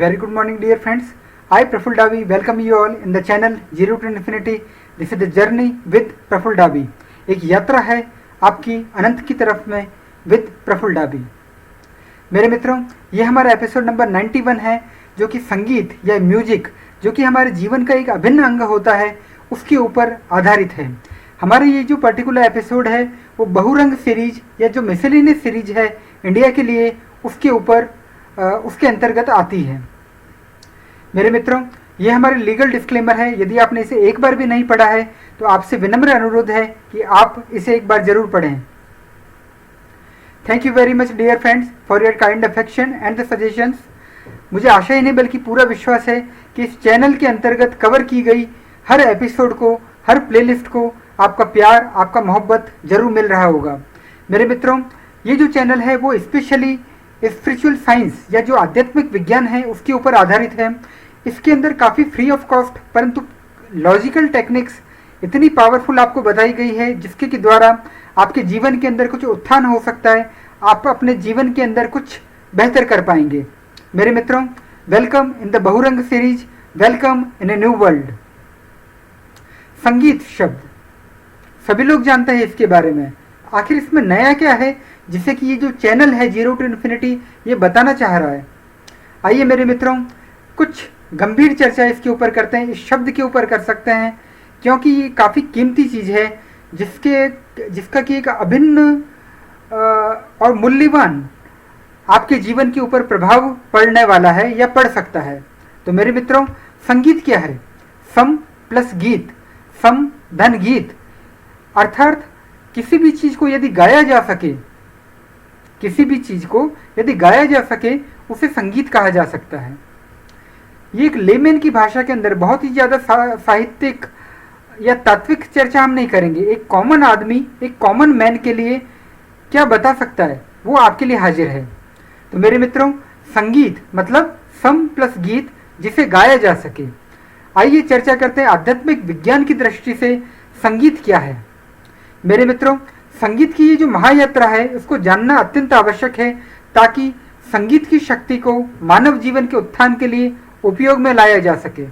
Very good morning, dear friends. I, Praful Davi, welcome you all in the channel Zero to Infinity. This is the journey with Praful Davi. एक यात्रा है आपकी अनंत की तरफ में with Praful डाबी। मेरे मित्रों, ये हमारा एपिसोड नंबर 91 है, जो कि संगीत या म्यूजिक जो कि हमारे जीवन का एक अभिन्न अंग होता है उसके ऊपर आधारित है। हमारे ये जो पर्टिकुलर एपिसोड है वो बहुरंग सीरीज या जो मिसलिनियस सीरीज है इंडिया के लिए उसके ऊपर उसके अंतर्गत आती है। मेरे मित्रों, ये हमारे लीगल डिस्क्लेमर है। यदि आपने इसे एक बार भी नहीं पढ़ा है तो आपसे विनम्र अनुरोध है कि आप इसे एक बार जरूर पढ़ें। Thank you very much dear friends for your kind affection and the suggestions. मुझे आशा ही नहीं बल्कि पूरा विश्वास है कि इस चैनल के अंतर्गत कवर की गई हर एपिसोड को, हर प्लेलिस्ट को आपका प्यार, आपका मोहब्बत जरूर मिल रहा होगा। मेरे मित्रों, ये जो चैनल है वो स्पेशली स्पिरिचुअल साइंस या जो आध्यात्मिक विज्ञान है उसके ऊपर आधारित है। इसके अंदर काफ़ी फ्री ऑफ कॉस्ट परंतु लॉजिकल टेक्निक्स इतनी पावरफुल आपको बताई गई है जिसके के द्वारा आपके जीवन के अंदर कुछ उत्थान हो सकता है, आप अपने जीवन के अंदर कुछ बेहतर कर पाएंगे। मेरे मित्रों, welcome in the Bahurang series, welcome in a new world. संगीत शब्द सभी लोग जानते हैं इसके बारे में। आखिर इसमें नया क्या है जिसे कि ये जो चैनल है जीरो टू इन्फिनिटी ये बताना चाह रहा है। आइए मेरे मित्रों, कुछ गंभीर चर्चा इसके ऊपर करते हैं, इस शब्द के ऊपर कर सकते हैं, क्योंकि ये काफ़ी कीमती चीज़ है जिसका कि एक अभिन्न और मूल्यवान आपके जीवन के ऊपर प्रभाव पड़ने वाला है या पड़ सकता है। तो मेरे मित्रों, संगीत क्या है? सम प्लस गीत, सम धन गीत, अर्थात किसी भी चीज़ को यदि गाया जा सके, किसी भी चीज़ को यदि गाया जा सके उसे संगीत कहा जा सकता है। ये एक लेमैन की भाषा के अंदर बहुत ही ज़्यादा साहित्यिक या तात्विक चर्चा हम नहीं करेंगे। एक कॉमन आदमी, एक कॉमन मैन के लिए क्या बता सकता है वो आपके लिए हाजिर है। तो मेरे मित्रों, संगीत मतलब सम प्लस गीत जिसे गाया जा सके। आइए चर्चा करते हैं आध्यात्मिक विज्ञान की दृष्टि से संगीत क्या है। मेरे मित्रों, संगीत की ये जो महायात्रा है उसको जानना अत्यंत आवश्यक है ताकि संगीत की शक्ति को मानव जीवन के उत्थान के लिए उपयोग में लाया जा सके।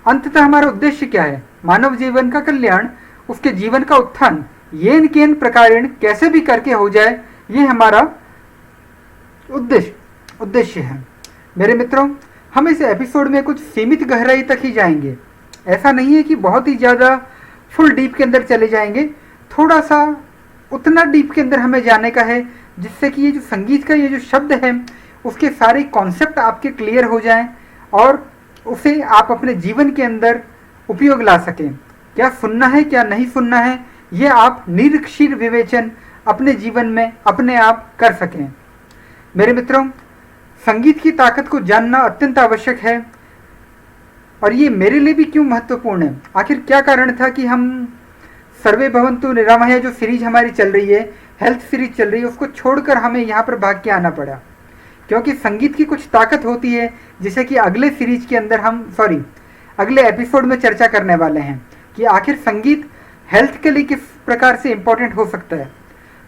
अंततः हमारा उद्देश्य क्या है? मानव जीवन का कल्याण, उसके जीवन का उत्थान येन केन प्रकारेण कैसे भी करके हो जाए, ये हमारा उद्देश्य है। मेरे मित्रों, हम इस एपिसोड में कुछ सीमित गहराई तक ही जाएंगे। ऐसा नहीं है कि बहुत ही ज़्यादा फुल डीप के अंदर चले जाएंगे, थोड़ा सा उतना डीप के अंदर हमें जाने का है जिससे कि ये जो संगीत का ये जो शब्द है उसके सारे कॉन्सेप्ट आपके क्लियर हो जाएं और उसे आप अपने जीवन के अंदर उपयोग ला सकें। क्या सुनना है, क्या नहीं सुनना है, ये आप निरीक्षीर विवेचन अपने जीवन में अपने आप कर सकें। मेरे मित्रों, संगीत की ताकत को जानना अत्यंत आवश्यक है और ये मेरे लिए भी क्यों महत्वपूर्ण है। आखिर क्या कारण था कि हम सर्वे भवन्तु निरामया जो सीरीज हमारी चल रही है, हेल्थ सीरीज चल रही है, उसको छोड़कर हमें यहाँ पर भाग के आना पड़ा, क्योंकि संगीत की कुछ ताकत होती है जिसे कि अगले सीरीज के अंदर अगले एपिसोड में चर्चा करने वाले हैं कि आखिर संगीत हेल्थ के लिए किस प्रकार से इम्पोर्टेंट हो सकता है।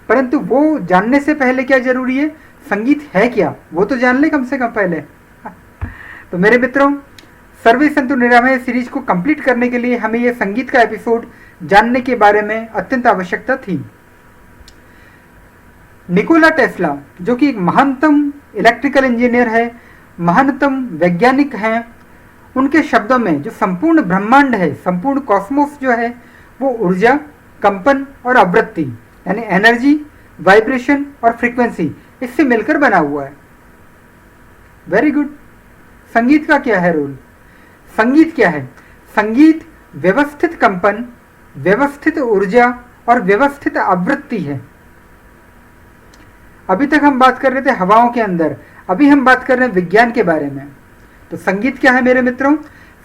परंतु वो जानने से पहले क्या जरूरी है, संगीत है क्या वो तो जान ले कम से कम पहले। तो मेरे मित्रों, सर्वे संतु निरामय सीरीज को कंप्लीट करने के लिए हमें यह संगीत का एपिसोड जानने के बारे में अत्यंत आवश्यकता थी। निकोला टेस्ला जो कि एक महानतम इलेक्ट्रिकल इंजीनियर है, महानतम वैज्ञानिक हैं, उनके शब्दों में जो संपूर्ण ब्रह्मांड है, संपूर्ण कॉस्मोस जो है वो ऊर्जा, कंपन और आवृत्ति यानी एनर्जी, वाइब्रेशन और फ्रीक्वेंसी इससे मिलकर बना हुआ है। Very good. संगीत का क्या है रोल? संगीत क्या है? संगीत व्यवस्थित कंपन, व्यवस्थित ऊर्जा और व्यवस्थित आवृत्ति है। अभी तक हम बात कर रहे थे हवाओं के अंदर, अभी हम बात कर रहे हैं विज्ञान के बारे में। तो संगीत क्या है मेरे मित्रों?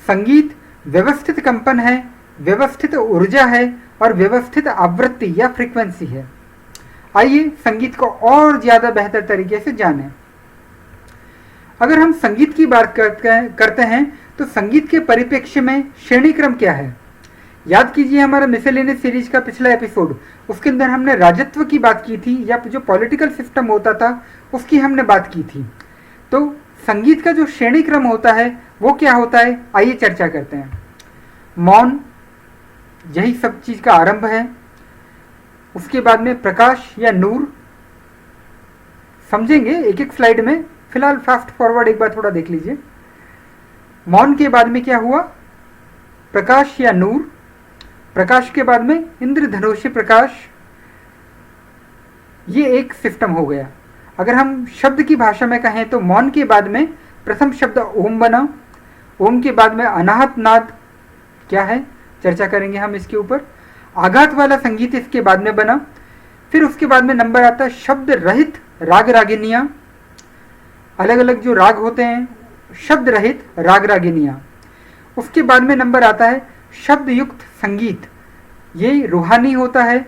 संगीत व्यवस्थित कंपन है, व्यवस्थित ऊर्जा है और व्यवस्थित आवृत्ति या फ्रीक्वेंसी है। आइए संगीत को और ज़्यादा बेहतर तरीके से जानें। अगर हम संगीत की बात करते हैं तो संगीत के परिप्रेक्ष्य में श्रेणी क्रम क्या है? याद कीजिए हमारा मिसलेनियस सीरीज का पिछला एपिसोड, उसके अंदर हमने राजत्व की बात की थी या जो पॉलिटिकल सिस्टम होता था उसकी हमने बात की थी। तो संगीत का जो श्रेणी क्रम होता है वो क्या होता है, आइए चर्चा करते हैं। मौन, यही सब चीज का आरंभ है। उसके बाद में प्रकाश या नूर, समझेंगे एक एक स्लाइड में, फिलहाल फास्ट फॉरवर्ड एक बार थोड़ा देख लीजिए। मौन के बाद में क्या हुआ, प्रकाश या नूर। प्रकाश के बाद में इंद्रधनुषी प्रकाश, ये एक सिस्टम हो गया। अगर हम शब्द की भाषा में कहें तो मौन के बाद में प्रथम शब्द ओम बना। ओम के बाद में अनाहत नाद क्या है, चर्चा करेंगे हम इसके ऊपर। आघात वाला संगीत इसके बाद में बना। फिर उसके बाद में नंबर आता है शब्द रहित राग रागिनियां। अलग अलग जो राग होते हैं, शब्द रहित राग रागिनियां। उसके बाद में नंबर आता है शब्द युक्त संगीत। ये रूहानी होता है,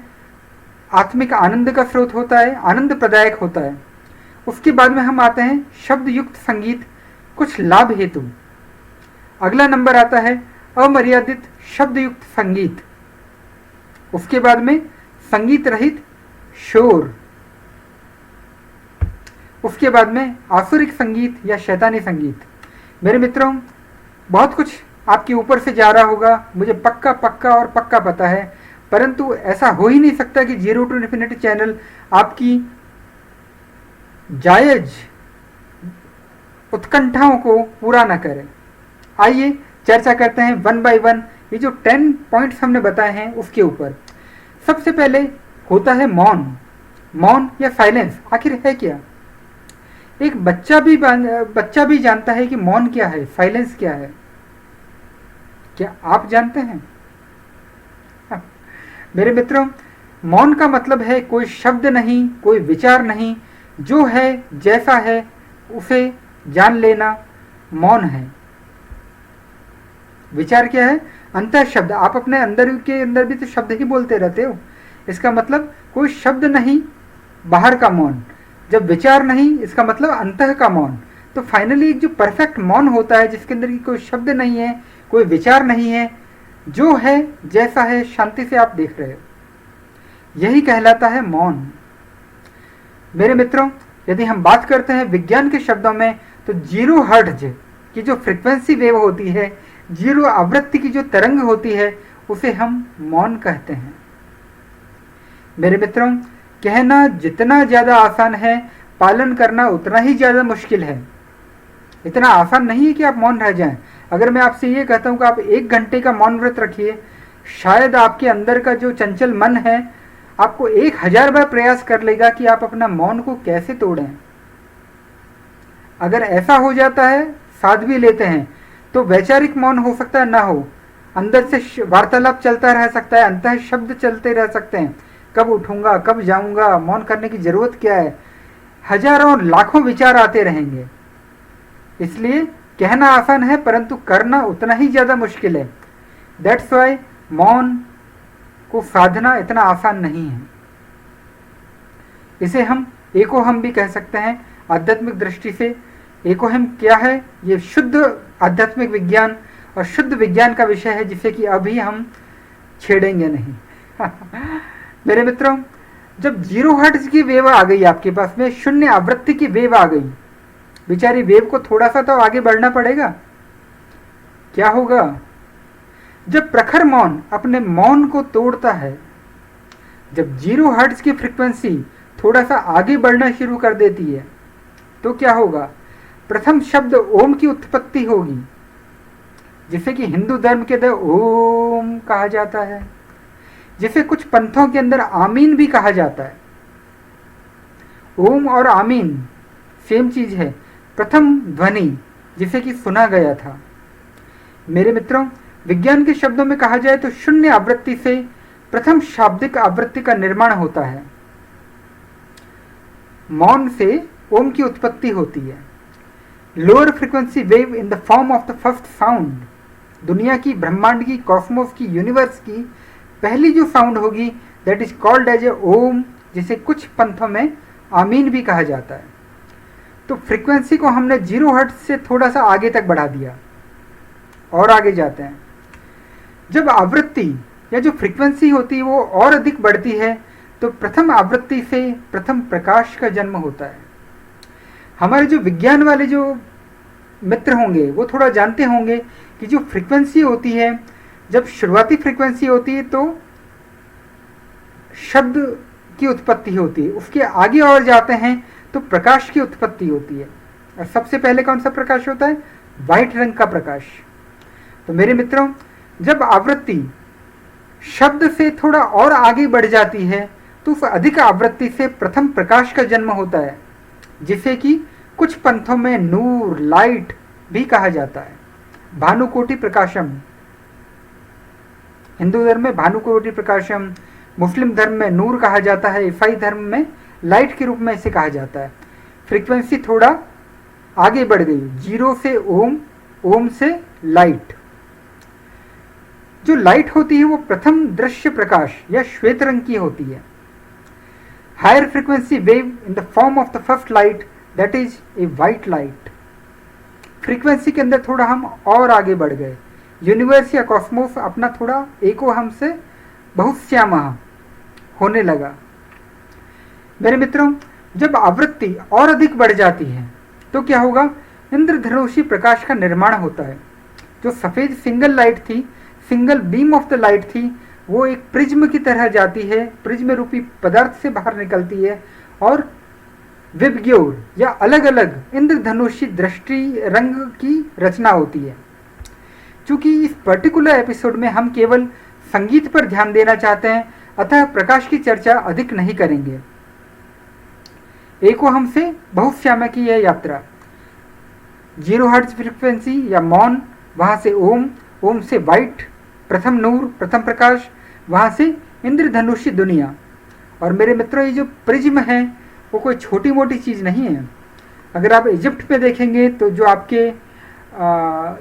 आत्मिक आनंद का स्रोत होता है, आनंद प्रदायक होता है। उसके बाद में हम आते हैं शब्द युक्त संगीत कुछ लाभ हेतु। अगला नंबर आता है अमर्यादित शब्द युक्त संगीत। उसके बाद में संगीत रहित शोर। उसके बाद में आसुरिक संगीत या शैतानी संगीत। मेरे मित्रों, बहुत कुछ आपके ऊपर से जा रहा होगा, मुझे पक्का और पक्का पता है, परंतु ऐसा हो ही नहीं सकता कि जीरो टू इन्फिनिटी चैनल आपकी जायज उत्कंठाओं को पूरा न करे। आइए चर्चा करते हैं वन बाय वन, ये जो 10 पॉइंट्स हमने बताए हैं उसके ऊपर। सबसे पहले होता है मौन। मौन या साइलेंस आखिर है क्या? एक बच्चा भी जानता है कि मौन क्या है, साइलेंस क्या है। क्या आप जानते हैं? मेरे मित्रों, मौन का मतलब है कोई शब्द नहीं, कोई विचार नहीं, जो है जैसा है उसे जान लेना मौन है। विचार क्या है? अंतर शब्द। आप अपने अंदर के अंदर भी तो शब्द ही बोलते रहते हो, इसका मतलब कोई शब्द नहीं, बाहर का मौन। जब विचार नहीं, इसका मतलब अंतः का मौन। तो फाइनली जो परफेक्ट मौन होता है, जिसके अंदर की कोई शब्द नहीं है, कोई विचार नहीं है, जो है जैसा है शांति से आप देख रहे हो, यही कहलाता है मौन। मेरे मित्रों, यदि हम बात करते हैं विज्ञान के शब्दों में, तो 0 हर्ट्ज की जो फ्रीक्वेंसी वेव होती है, 0 आवृत्ति की जो तरंग होती है, उसे हम मौन कहते हैं। मेरे मित्रों, कहना जितना ज्यादा आसान है, पालन करना उतना ही ज्यादा मुश्किल है। इतना आसान नहीं है कि आप मौन रह जाएं। अगर मैं आपसे ये कहता हूं कि आप 1 घंटे का मौन व्रत रखिए, शायद आपके अंदर का जो चंचल मन है आपको 1000 बार प्रयास कर लेगा कि आप अपना मौन को कैसे तोड़ें। अगर ऐसा हो जाता है, साध भी लेते हैं, तो वैचारिक मौन हो सकता है ना हो, अंदर से वार्तालाप चलता रह सकता है, अंतः शब्द चलते रह सकते हैं, कब उठूंगा, कब जाऊंगा, मौन करने की जरूरत क्या है, हजारों और लाखों विचार आते रहेंगे। इसलिए कहना आसान है, परंतु करना उतना ही ज्यादा मुश्किल है। दैट्स वाई मौन को साधना इतना आसान नहीं है। इसे हम एकोहम भी कह सकते हैं आध्यात्मिक दृष्टि से। एकोहम क्या है? ये शुद्ध आध्यात्मिक विज्ञान और शुद्ध विज्ञान का विषय है, जिसे कि अभी हम छेड़ेंगे नहीं। मेरे मित्रों, जब 0 हर्ट्ज की वेव आ गई आपके पास में, 0 आवृत्ति की वेव आ गई, बेचारी वेव को थोड़ा सा तो आगे बढ़ना पड़ेगा। क्या होगा? जब प्रखर मौन अपने मौन को तोड़ता है, जब 0 हर्ट्ज की फ्रीक्वेंसी थोड़ा सा आगे बढ़ना शुरू कर देती है, तो क्या होगा? प्रथम शब्द ओम की उत्पत्ति होगी, जिसे कि हिंदू धर्म के अंदर ओम कहा जाता है, जिसे कुछ पंथों के अंदर आमीन भी कहा जाता है। ओम और आमीन सेम चीज है, प्रथम ध्वनि जिसे कि सुना गया था। मेरे मित्रों, विज्ञान के शब्दों में कहा जाए तो 0 आवृत्ति से प्रथम शाब्दिक आवृत्ति का निर्माण होता है। मौन से ओम की उत्पत्ति होती है। Lower frequency wave in the form of the first sound, दुनिया की, ब्रह्मांड की, कॉस्मोस की, यूनिवर्स की पहली जो साउंड होगी, that is called as a Om, जिसे कुछ पंथों में आमीन भी कहा जाता है। तो फ्रीक्वेंसी को हमने 0 हर्ट्ज से थोड़ा सा आगे तक बढ़ा दिया और आगे जाते हैं। जब आवृत्ति या जो फ्रीक्वेंसी होती है वो और अधिक बढ़ती है, तो प्रथम आवृत्ति से प्रथम प्रकाश का जन्म होता है। हमारे जो विज्ञान वाले जो मित्र होंगे वो थोड़ा जानते होंगे कि जो फ्रीक्वेंसी होती है, जब शुरुआती फ्रीक्वेंसी होती है तो शब्द की उत्पत्ति होती है, उसके आगे और जाते हैं तो प्रकाश की उत्पत्ति होती है। और सबसे पहले कौन सा प्रकाश होता है? वाइट रंग का प्रकाश। तो मेरे मित्रों, जब आवृत्ति शब्द से थोड़ा और आगे बढ़ जाती है तो उस अधिक आवृत्ति से प्रथम प्रकाश का जन्म होता है, जिसे कि कुछ पंथों में नूर, लाइट भी कहा जाता है। भानुकोटि प्रकाशम, हिंदू धर्म में भानुकोटि प्रकाशम, मुस्लिम धर्म में नूर कहा जाता है, ईसाई धर्म में लाइट के रूप में इसे कहा जाता है। फ्रीक्वेंसी थोड़ा आगे बढ़ गई, 0 से ओम, ओम से लाइट। जो लाइट होती है वो प्रथम दृश्य प्रकाश या श्वेत रंग की होती है। Higher frequency wave in the form of the first light, that is a white light. Frequency के अंदर थोड़ा हम और आगे बढ़ गए, यूनिवर्स या कॉस्मोस अपना थोड़ा एको हमसे बहुत श्यामा होने लगा। मेरे मित्रों, जब आवृत्ति और अधिक बढ़ जाती है तो क्या होगा? इंद्रधनुषी प्रकाश का निर्माण होता है। जो सफेद सिंगल लाइट थी, single beam of the light थी, वो एक प्रिज्म की तरह जाती है, प्रिज्म रूपी पदार्थ से बाहर निकलती है और विबग्योर या अलग अलग इंद्रधनुषी दृष्टि रंग की रचना होती है। चूंकि इस पर्टिकुलर एपिसोड में हम केवल संगीत पर ध्यान देना चाहते हैं, अतः प्रकाश की चर्चा अधिक नहीं करेंगे। एको हमसे बहुत श्यामा की यह यात्रा, 0 हर्ट्ज फ्रीक्वेंसी या मौन, वहां से ओम, ओम से वाइट, प्रथम नूर, प्रथम प्रकाश, वहां से इंद्रधनुषी दुनिया। और मेरे मित्रों, ये जो प्रिज्म है वो कोई छोटी मोटी चीज़ नहीं है। अगर आप इजिप्ट में देखेंगे तो जो आपके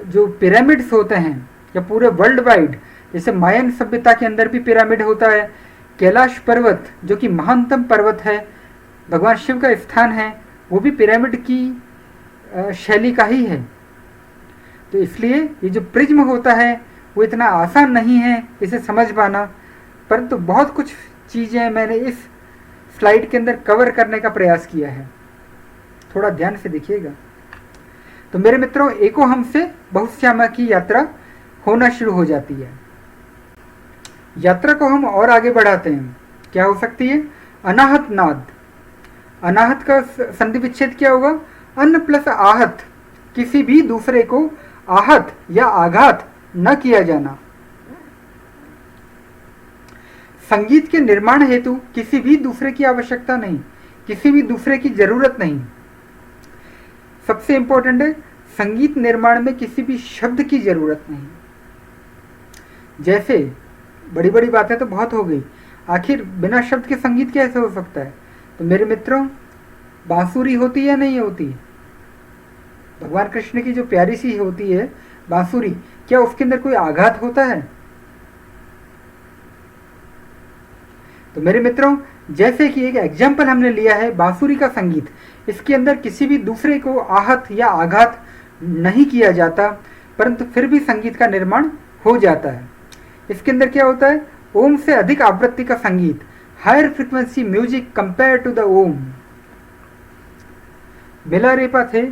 जो पिरामिड्स होते हैं या पूरे वर्ल्ड वाइड, जैसे मायन सभ्यता के अंदर भी पिरामिड होता है, कैलाश पर्वत जो कि महानतम पर्वत है, भगवान शिव का स्थान है, वो भी पिरामिड की शैली का ही है। तो इसलिए ये जो प्रिज्म होता है वो इतना आसान नहीं है इसे समझ पाना, परंतु बहुत कुछ चीज़ें मैंने इस स्लाइड के अंदर कवर करने का प्रयास किया है, थोड़ा ध्यान से देखिएगा। तो मेरे मित्रों, एको हमसे बहुत श्यामा की यात्रा होना शुरू हो जाती है। यात्रा को हम और आगे बढ़ाते हैं, क्या हो सकती है? अनाहत नाद। अनाहत का संधि विच्छेद क्या होगा? अन्न प्लस आहत, किसी भी दूसरे को आहत या आघात न किया जाना। संगीत के निर्माण हेतु किसी भी दूसरे की आवश्यकता नहीं, किसी भी दूसरे की जरूरत नहीं। सबसे इंपॉर्टेंट है, संगीत निर्माण में किसी भी शब्द की जरूरत नहीं। जैसे बड़ी बड़ी बातें तो बहुत हो गई, आखिर बिना शब्द के संगीत कैसे हो सकता है? तो मेरे मित्रों, बांसुरी होती है नहीं होती? भगवान कृष्ण की जो प्यारी सी होती है बांसुरी, क्या उसके अंदर कोई आघात होता है? तो मेरे मित्रों, जैसे कि एक एग्जाम्पल हमने लिया है बांसुरी का संगीत, इसके अंदर किसी भी दूसरे को आहत या आघात नहीं किया जाता, परंतु फिर भी संगीत का निर्माण हो जाता है। इसके अंदर क्या होता है? ओम से अधिक आवृत्ति का संगीत, higher frequency music compare to the Om. बेलारेपा थे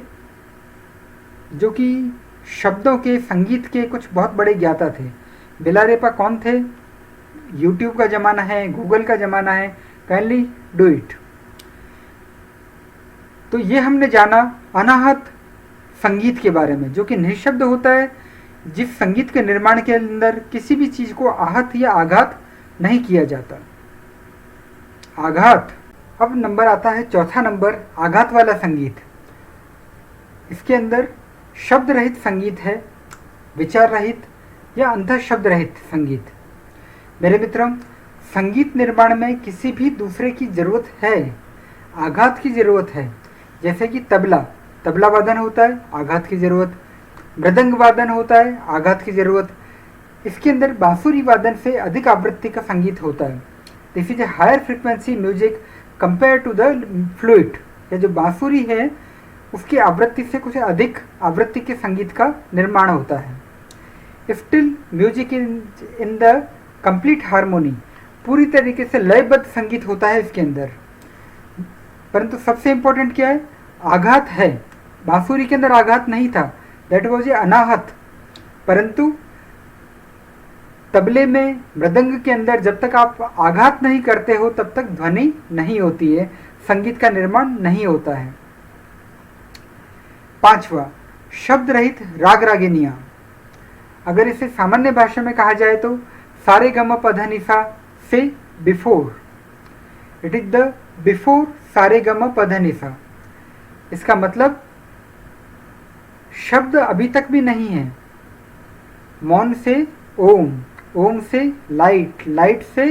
जो कि शब्दों के, संगीत के कुछ बहुत बड़े ज्ञाता थे। बेलारेपा कौन थे? यूट्यूब का ज़माना है, गूगल का ज़माना है, काइंडली डू इट। तो ये हमने जाना अनाहत संगीत के बारे में, जो कि निःशब्द होता है, जिस संगीत के निर्माण के अंदर किसी भी चीज़ को आहत या आघात नहीं किया जाता। आघात। अब नंबर आता है चौथा नंबर, आघात वाला संगीत। इसके अंदर शब्द रहित संगीत है, विचार रहित या अंतः शब्द रहित संगीत। मेरे मित्रों, संगीत निर्माण में किसी भी दूसरे की ज़रूरत है, आघात की ज़रूरत है। जैसे कि तबला वादन होता है, आघात की ज़रूरत। मृदंग वादन होता है, आघात की ज़रूरत। इसके अंदर बांसुरी वादन से अधिक आवृत्ति का संगीत होता है। This is a higher frequency music compare to the fluid. या जो बांसुरी है उसकी आवृत्ति से कुछ अधिक आवृत्ति के संगीत का निर्माण होता है। Still music in the complete harmony, पूरी तरीके से लयबद्ध संगीत होता है इसके अंदर। परंतु सबसे इंपॉर्टेंट क्या है? आघात है। बांसुरी के अंदर आघात नहीं था, दैट वॉज ए अनाहत। परंतु तबले में, मृदंग के अंदर जब तक आप आघात नहीं करते हो तब तक ध्वनि नहीं होती है, संगीत का निर्माण नहीं होता है। पांचवा, शब्द रहित राग रागिनियां। अगर इसे सामान्य भाषा में कहा जाए तो सारे गम पध निसा से before, it is the before सारे गम पध निसा। इसका मतलब शब्द अभी तक भी नहीं है। मौन से ओम, ओम से लाइट, लाइट से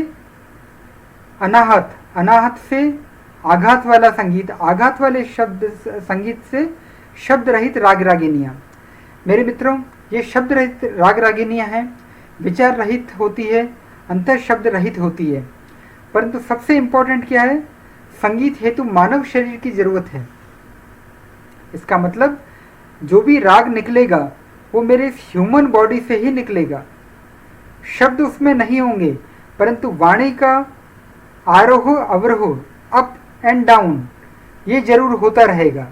अनाहत, अनाहत से आघात वाला संगीत, आघात वाले शब्द संगीत से शब्द रहित राग रागिनियाँ। मेरे मित्रों, ये शब्द रहित राग रागिनियाँ हैं, विचार रहित होती है, अंतर शब्द रहित होती है। परंतु सबसे इंपॉर्टेंट क्या है, संगीत हेतु मानव शरीर की जरूरत है। इसका मतलब जो भी राग निकलेगा वो मेरे ह्यूमन बॉडी से ही निकलेगा। शब्द उसमें नहीं होंगे, परंतु वाणी का आरोह अवरोह, अप एंड डाउन, ये जरूर होता रहेगा।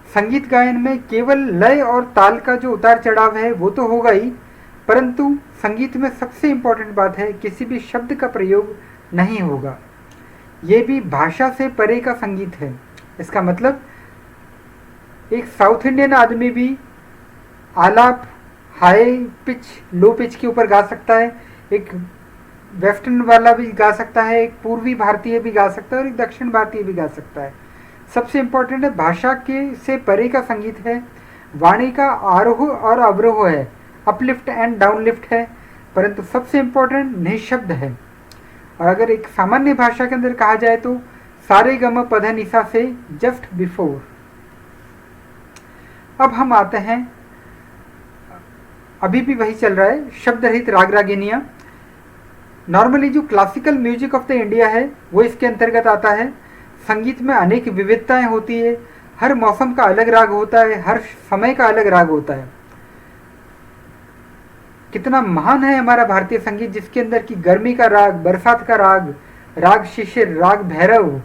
संगीत गायन में केवल लय और ताल का जो उतार चढ़ाव है वो तो होगा ही, परंतु संगीत में सबसे इंपॉर्टेंट बात है किसी भी शब्द का प्रयोग नहीं होगा। ये भी भाषा से परे का संगीत है। इसका मतलब एक साउथ इंडियन आदमी भी आलाप हाई पिच, लो पिच के ऊपर गा सकता है, एक वेस्टर्न वाला भी गा सकता है, एक पूर्वी भारतीय भी गा सकता है और एक दक्षिण भारतीय भी गा सकता है। सबसे इम्पोर्टेंट है भाषा के से परे का संगीत है, वाणी का आरोह और अवरोह है, अपलिफ्ट एंड डाउनलिफ्ट है, परंतु सबसे इम्पोर्टेंट निःशब्द है। और अगर एक सामान्य भाषा के अंदर कहा जाए तो सारे गम पध निसा से जस्ट बिफोर। अब हम आते हैं, अभी भी वही चल रहा है, शब्द रहित राग रागिनियाँ। नॉर्मली जो classical music of the India है वो इसके अंतर्गत आता है। संगीत में अनेक विविधताएं होती है, हर मौसम का अलग राग होता है, हर समय का अलग राग होता है। कितना महान है हमारा भारतीय संगीत, जिसके अंदर की गर्मी का राग, बरसात का राग, राग शिशिर, राग भैरव,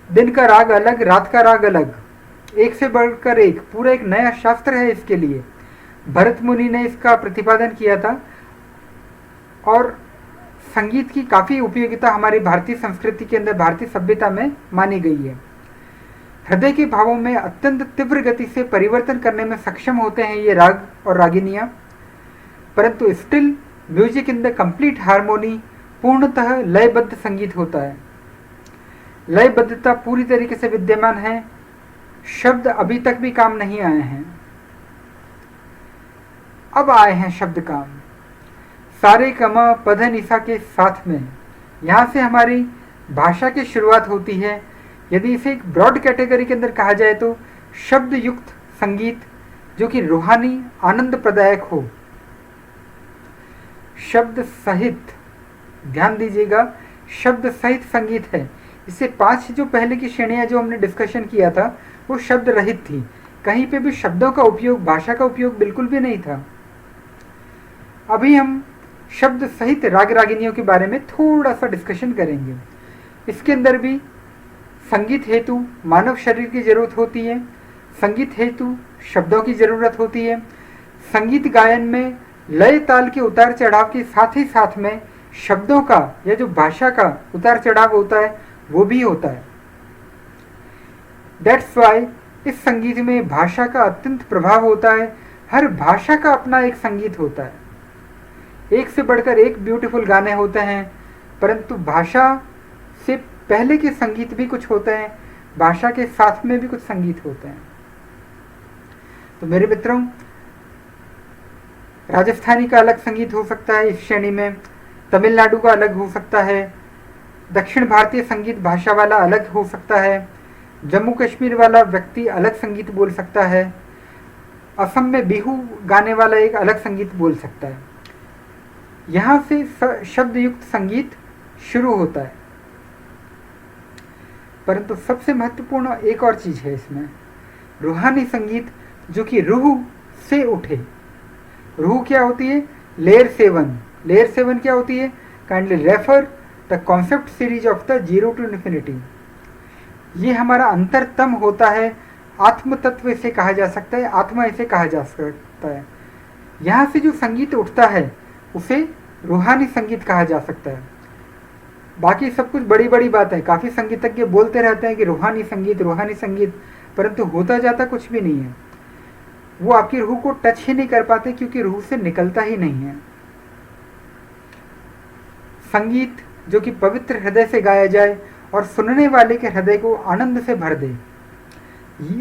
दिन का राग अलग, रात का राग अलग, एक से बढ़कर एक, पूरा एक नया शास्त्र है इसके लिए। भरत मुनि ने इसका प्रतिपादन किया था और संगीत की काफ़ी उपयोगिता हमारी भारतीय संस्कृति के अंदर, भारतीय सभ्यता में मानी गई है। हृदय के भावों में अत्यंत तीव्र गति से परिवर्तन करने में सक्षम होते हैं ये राग और रागिनियाँ, परंतु still music in the complete harmony, पूर्णतः लयबद्ध संगीत होता है। लयबद्धता पूरी तरीके से विद्यमान है, शब्द अभी तक भी काम नहीं आए हैं। अब आए हैं शब्द काम, सारे कमा पध निसा के साथ में। यहाँ से हमारी भाषा की शुरुआत होती है। यदि इसे एक ब्रॉड कैटेगरी के अंदर कहा जाए तो शब्द युक्त संगीत जो कि रूहानी आनंद प्रदायक हो, शब्द सहित, ध्यान दीजिएगा, शब्द सहित संगीत है। इससे 5 जो पहले की श्रेणियां जो हमने डिस्कशन किया था वो शब्द रहित थी, कहीं पे भी शब्दों का उपयोग, भाषा का उपयोग बिल्कुल भी नहीं था। अभी हम शब्द सहित राग रागिनियों के बारे में थोड़ा सा डिस्कशन करेंगे। इसके अंदर भी संगीत हेतु मानव शरीर की जरूरत होती है, संगीत हेतु शब्दों की जरूरत होती है। संगीत गायन में लय ताल के उतार चढ़ाव के साथ ही साथ में शब्दों का या जो भाषा का उतार चढ़ाव होता है वो भी होता है। दैट्स वाई इस संगीत में भाषा का अत्यंत प्रभाव होता है। हर भाषा का अपना एक संगीत होता है, एक से बढ़कर एक ब्यूटीफुल गाने होते हैं, परंतु भाषा से पहले के संगीत भी कुछ होते हैं, भाषा के साथ में भी कुछ संगीत होते हैं। तो मेरे मित्रों, राजस्थानी का अलग संगीत हो सकता है इस श्रेणी में, तमिलनाडु का अलग हो सकता है, दक्षिण भारतीय संगीत भाषा वाला अलग हो सकता है, जम्मू कश्मीर वाला व्यक्ति अलग संगीत बोल सकता है, असम में बिहू गाने वाला एक अलग संगीत बोल सकता है। यहाँ से शब्द युक्त संगीत शुरू होता है। परंतु सबसे महत्वपूर्ण एक और चीज है इसमें, रूहानी संगीत जो कि रूह से उठे। रूह क्या होती है? लेयर 7। लेयर 7 क्या होती है? Kindly refer the concept series of the zero to infinity. ये हमारा अंतरतम होता है, आत्म तत्व इसे कहा जा सकता है, आत्मा इसे कहा जा सकता है। यहाँ से जो संगीत उठता है उसे रूहानी संगीत कहा जा सकता है। बाकी सब कुछ बड़ी बड़ी बात है, काफ़ी संगीतज्ञ बोलते रहते हैं कि रूहानी संगीत, परंतु होता जाता कुछ भी नहीं है। वो आपकी रूह को टच ही नहीं कर पाते क्योंकि रूह से निकलता ही नहीं है। संगीत जो कि पवित्र हृदय से गाया जाए और सुनने वाले के हृदय को आनंद से भर दे,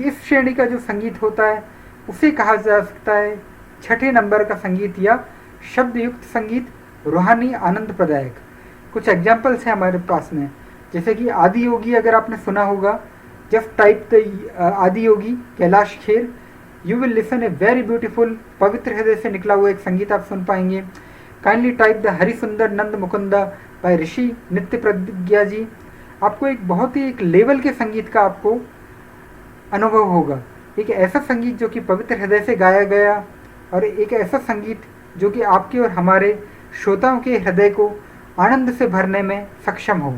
इस श्रेणी का जो संगीत होता है उसे कहा जा सकता है छठे नंबर का संगीत या शब्द युक्त संगीत, रूहानी आनंद प्रदायक। कुछ एग्जाम्पल्स हैं हमारे पास में, जैसे कि आदि योगी अगर आपने सुना होगा, just type the Adiyogi Kailash Kher, you will listen a very beautiful, पवित्र हृदय से निकला हुआ एक संगीत आप सुन पाएंगे। काइंडली टाइप द हरि सुंदर नंद मुकुंदा बाय ऋषि नित्य प्रज्ञा जी, आपको एक बहुत ही एक लेवल के संगीत का आपको अनुभव होगा। एक ऐसा संगीत जो कि पवित्र हृदय से गाया गया और एक ऐसा संगीत जो कि आपके और हमारे श्रोताओं के हृदय को आनंद से भरने में सक्षम हो।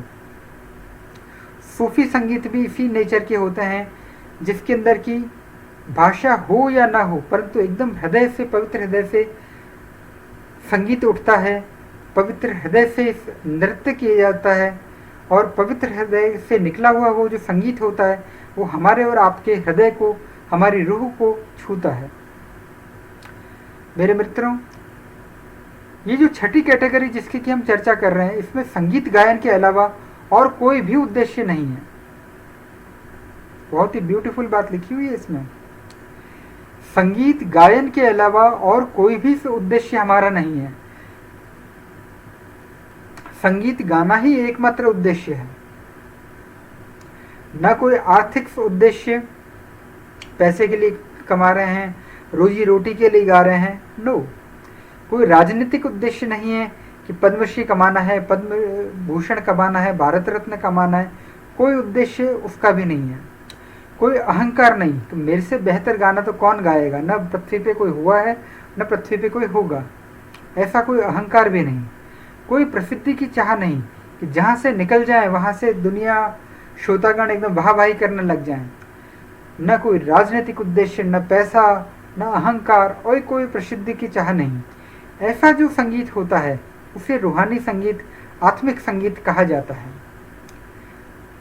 सूफी संगीत भी इसी नेचर के होते हैं, जिसके अंदर की भाषा हो या ना हो परंतु एकदम हृदय से, पवित्र हृदय से संगीत उठता है, पवित्र हृदय से नृत्य किया जाता है और पवित्र हृदय से निकला हुआ वो जो संगीत होता है वो हमारे और आपके हृदय को, हमारी रूह को छूता है। मेरे मित्रों, ये जो छठी कैटेगरी जिसकी कि हम चर्चा कर रहे हैं, इसमें संगीत गायन के अलावा और कोई भी उद्देश्य नहीं है। बहुत ही ब्यूटीफुल बात लिखी हुई है इसमें। संगीत गायन के अलावा और कोई भी उद्देश्य हमारा नहीं है। संगीत गाना ही एकमात्र उद्देश्य है, न कोई आर्थिक उद्देश्य, पैसे के लिए कमा रहे हैं, रोजी रोटी के लिए गा रहे हैं, नो। कोई राजनीतिक उद्देश्य नहीं है कि पद्मश्री कमाना है, पद्म भूषण कमाना है, भारत रत्न कमाना है, कोई उद्देश्य उसका भी नहीं है। कोई अहंकार नहीं तो मेरे से बेहतर गाना तो कौन गाएगा, न पृथ्वी पे कोई हुआ है न पृथ्वी पे कोई होगा, ऐसा कोई अहंकार भी नहीं। कोई प्रसिद्धि की चाह नहीं कि जहाँ से निकल जाए वहाँ से दुनिया श्रोतागण एकदम वाह वाही करने लग जाएं। न कोई राजनीतिक उद्देश्य, न पैसा, न अहंकार और कोई प्रसिद्धि की चाह नहीं। ऐसा जो संगीत होता है उसे रूहानी संगीत, आत्मिक संगीत कहा जाता है।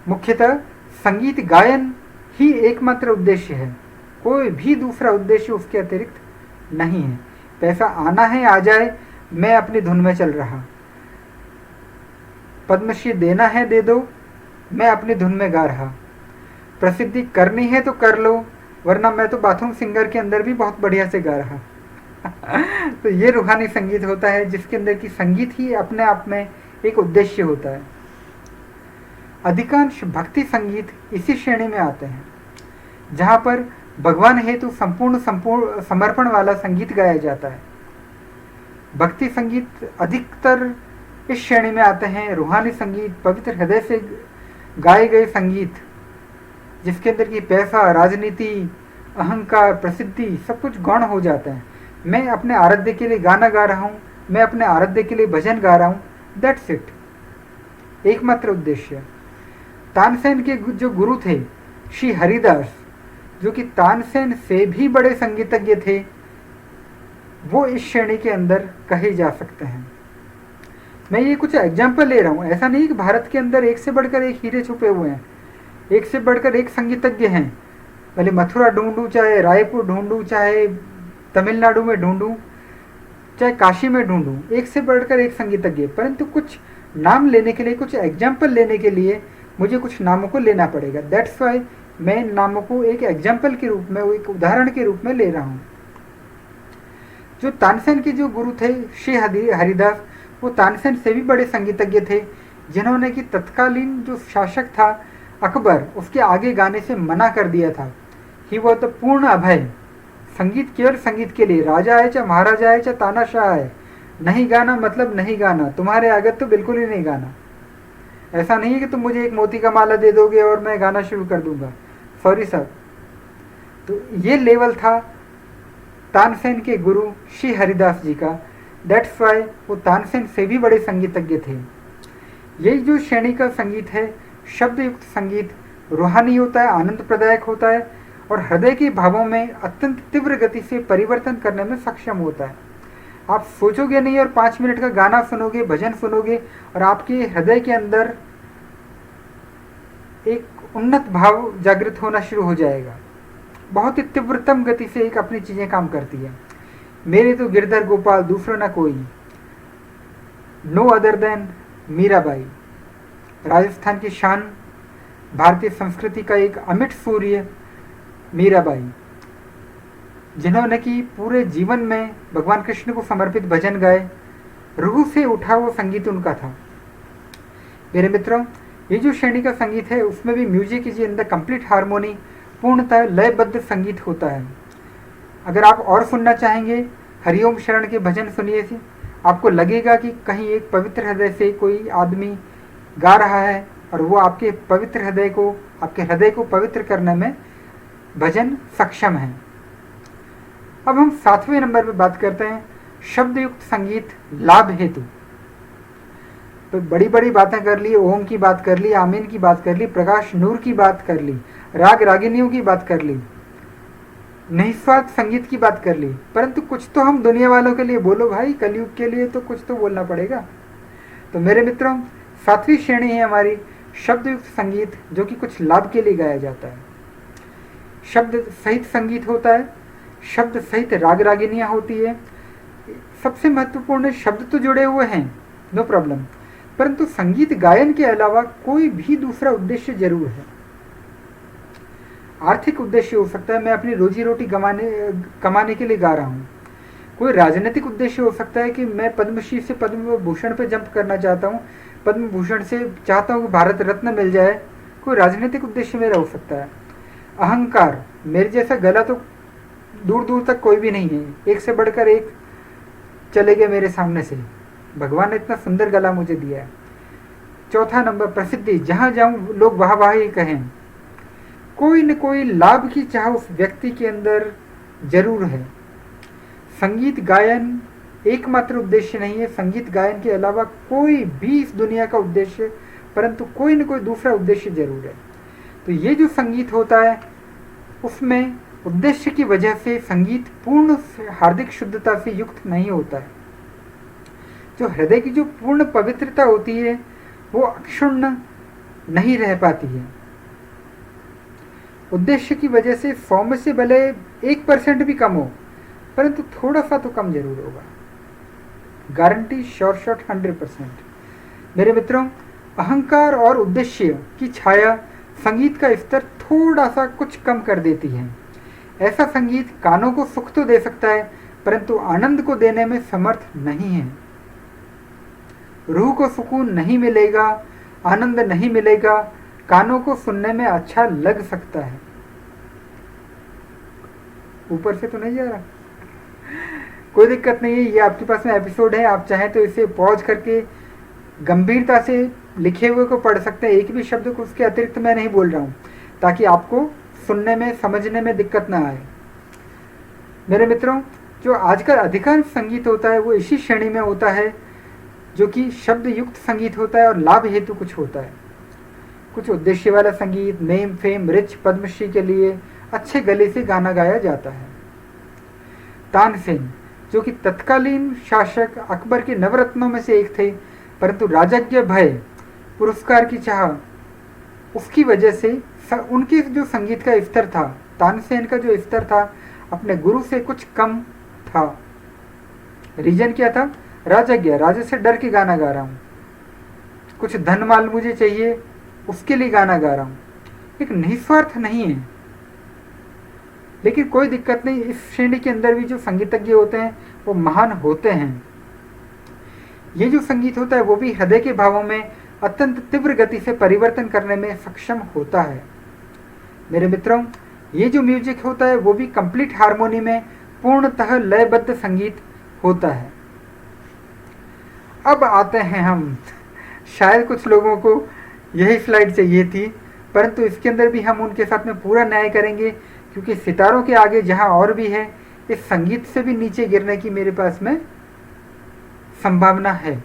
मुख्यतः संगीत गायन ही एकमात्र उद्देश्य है, कोई भी दूसरा उद्देश्य उसके अतिरिक्त नहीं है। पैसा आना है आ जाए, मैं अपनी धुन में चल रहा, पद्मश्री देना है दे दो, मैं अपनी धुन में गा रहा, प्रसिद्धि करनी है तो कर लो, वरना मैं तो बाथरूम सिंगर के अंदर भी बहुत बढ़िया से गा रहा। तो ये रूहानी संगीत होता है जिसके अंदर की संगीत ही अपने आप में एक उद्देश्य होता है। अधिकांश भक्ति संगीत इसी श्रेणी में आते हैं, जहाँ पर भगवान हेतु संपूर्ण समर्पण वाला संगीत गाया जाता है। भक्ति संगीत अधिकतर इस श्रेणी में आते हैं। रूहानी संगीत, पवित्र हृदय से गाए गए संगीत, जिसके अंदर की पैसा, राजनीति, अहंकार, प्रसिद्धि सब कुछ गौण हो जाता है। मैं अपने आराध्य के लिए गाना गा रहा हूँ, मैं अपने आराध्य के लिए भजन गा रहा हूँ, दैट्स इट, एकमात्र उद्देश्य। तानसेन के जो गुरु थे श्री हरिदास, जो कि तानसेन से भी बड़े संगीतज्ञ थे, वो इस श्रेणी के अंदर कहे जा सकते हैं। मैं ये कुछ एग्जाम्पल ले रहा हूँ, ऐसा नहीं कि भारत के अंदर एक से बढ़कर एक हीरे छुपे हुए हैं, एक से बढ़कर एक संगीतज्ञ हैं। भले मथुरा ढूंढूं, चाहे रायपुर ढूंढूं, चाहे तमिलनाडु में ढूंढूं, चाहे काशी में ढूंढूं, एक से बढ़कर एक संगीतज्ञ, परंतु कुछ नाम लेने के लिए, कुछ एग्जाम्पल लेने के लिए मुझे कुछ नामों को लेना पड़ेगा। दैट्स वाई मैं इन नामों को एक एग्जाम्पल के रूप में, एक उदाहरण के रूप में ले रहा हूँ। जो तानसेन के जो गुरु थे श्री हरिदास, वो तानसेन से भी बड़े संगीतज्ञ थे, जिन्होंने कि तत्कालीन जो शासक था अकबर, उसके आगे गाने से मना कर दिया था। ही वो तो पूर्ण अभय, संगीत केवल संगीत के लिए, राजा है चाहे महाराजा है चाहे तानाशाह है, नहीं गाना मतलब नहीं गाना, तुम्हारे आगे तो बिल्कुल ही नहीं गाना। ऐसा नहीं है कि तुम मुझे एक मोती का माला दे दोगे और मैं गाना शुरू कर दूंगा, सॉरी सर। तो ये लेवल था तानसेन के गुरु श्री हरिदास जी का। दैट्स वाई वो तानसेन से भी बड़े संगीतज्ञ थे। यही जो श्रेणी का संगीत है, शब्द युक्त संगीत, रूहानी होता है, आनंद प्रदायक होता है और हृदय के भावों में अत्यंत तीव्र गति से परिवर्तन करने में सक्षम होता है। आप सोचोगे नहीं और 5 मिनट का गाना सुनोगे, भजन सुनोगे और आपके हृदय के अंदर एक उन्नत भाव जागृत होना शुरू हो जाएगा। बहुत ही तीव्रतम गति से एक अपनी चीजें काम करती है। मेरे तो गिरधर गोपाल, दूसरा ना कोई, no other than Mirabai, Rajasthan की शान, भारतीय संस्कृति का एक अमिट सूर्य मीराबाई, जिन्होंने कि पूरे जीवन में भगवान कृष्ण को समर्पित भजन गाए, रूह से उठा वो संगीत उनका था। मेरे मित्रों, ये जो श्रेणी का संगीत है उसमें भी music is in the complete harmony, पूर्णतः लयबद्ध संगीत होता है। अगर आप और सुनना चाहेंगे, हरिओम शरण के भजन सुनिए, आपको लगेगा कि कहीं एक पवित्र हृदय से कोई आदमी गा रहा है और वो आपके पवित्र हृदय को, आपके हृदय को पवित्र करने में भजन सक्षम है। अब हम 7वें नंबर पर बात करते हैं शब्द युक्त संगीत लाभ हेतु। तो बड़ी बड़ी बातें कर ली, ओम की बात कर ली, आमीन की बात कर ली, प्रकाश नूर की बात कर ली, राग रागिनियों की बात कर ली, निस्वार्थ संगीत की बात कर ली, परंतु कुछ तो हम दुनिया वालों के लिए बोलो भाई, कलयुग के लिए तो कुछ तो बोलना पड़ेगा। तो मेरे मित्रों, 7वीं श्रेणी है हमारी शब्द युक्त संगीत, जो कि कुछ लाभ के लिए गाया जाता है। शब्द सहित संगीत होता है, शब्द सहित राग रागिनियाँ होती है। सबसे महत्वपूर्ण शब्द तो जुड़े हुए हैं, नो प्रॉब्लम, परंतु संगीत गायन के अलावा कोई भी दूसरा उद्देश्य जरूर है। आर्थिक उद्देश्य हो सकता है, मैं अपनी रोजी रोटी कमाने के लिए गा रहा हूँ। कोई राजनीतिक उद्देश्य हो सकता है कि मैं पद्मश्री से पद्म भूषण पे जंप करना चाहता हूँ, पद्म भूषण से चाहता हूँ कि भारत रत्न मिल जाए, कोई राजनीतिक उद्देश्य मेरा हो सकता है। अहंकार, मेरे जैसा गला तो दूर दूर तक कोई भी नहीं है, एक से बढ़कर एक चले गए मेरे सामने से, भगवान ने इतना सुंदर गला मुझे दिया है। 4था नंबर प्रसिद्धि, जहाँ जाऊँ लोग वाह वाह ही कहें। कोई न कोई लाभ की चाह उस व्यक्ति के अंदर जरूर है। संगीत गायन एकमात्र उद्देश्य नहीं है, संगीत गायन के अलावा कोई भी इस दुनिया का उद्देश्य, परंतु कोई न कोई दूसरा उद्देश्य जरूर है। तो ये जो संगीत होता है उसमें उद्देश्य की वजह से संगीत पूर्ण हार्दिक शुद्धता से युक्त नहीं होता है। जो हृदय की जो पूर्ण पवित्रता होती है वो अक्षुण्ण नहीं रह पाती है। उद्देश्य की वजह से 100 में से भले 1% भी कम हो, परंतु थोड़ा सा तो कम जरूर होगा। Guarantee sure shot 100%। मेरे मित्रों, अहंकार और उद्देश्य की छाया संगीत का स्तर थोड़ा सा कुछ कम कर देती है। ऐसा संगीत कानों को सुख तो दे सकता है, परंतु आनंद को देने में समर्थ नहीं है। रूह को सुकून नहीं मिलेगा, आनंद नहीं मिलेगा, कानों को सुनने में अच्छा लग सकता है। ऊपर से तो नहीं जा रहा, कोई दिक्कत नहीं है, ये आपके पास में एपिसोड है, आप चाहें तो इसे पॉज करके गंभीरता से लिखे हुए को पढ़ सकते हैं। एक भी शब्द को उसके अतिरिक्त मैं नहीं बोल रहा हूँ, ताकि आपको सुनने में समझने में दिक्कत ना आए। मेरे मित्रों, जो आजकल अधिकांश संगीत होता है वो इसी श्रेणी में होता है, जो कि शब्द युक्त संगीत होता है और लाभ हेतु कुछ होता है। कुछ उद्देश्य वाला संगीत, नेम फेम रिच पद्मश्री के लिए अच्छे गले से गाना गाया जाता है। तानसेन, जो कि तत्कालीन शासक अकबर के नवरत्नों में से एक थे, परंतु राजज्ञ भय पुरस्कार की चाह, उसकी वजह से उनके जो संगीत का स्तर था, तानसेन का जो स्तर था अपने गुरु से कुछ कम था। रीजन क्या था? राजज्ञ, राजा से डर के गाना गा रहा हूँ, कुछ धन माल मुझे चाहिए उसके लिए गाना गा रहा हूँ, एक निस्वार्थ नहीं है। लेकिन कोई दिक्कत नहीं, इस श्रेणी के अंदर भी जो संगीतज्ञ होते हैं वो महान होते हैं। ये जो संगीत होता है वो भी हृदय के भावों में अत्यंत तीव्र गति से परिवर्तन करने में सक्षम होता है। मेरे मित्रों, ये जो म्यूजिक होता है वो भी कंप्लीट हार्मोनी में पूर्णतः लयबद्ध संगीत होता है। अब आते हैं हम, शायद कुछ लोगों को यही स्लाइड चाहिए थी, परंतु इसके अंदर भी हम उनके साथ में पूरा न्याय करेंगे, क्योंकि सितारों के आगे जहां और भी है, इस संगीत से भी नीचे गिरने की मेरे पास में संभावना है,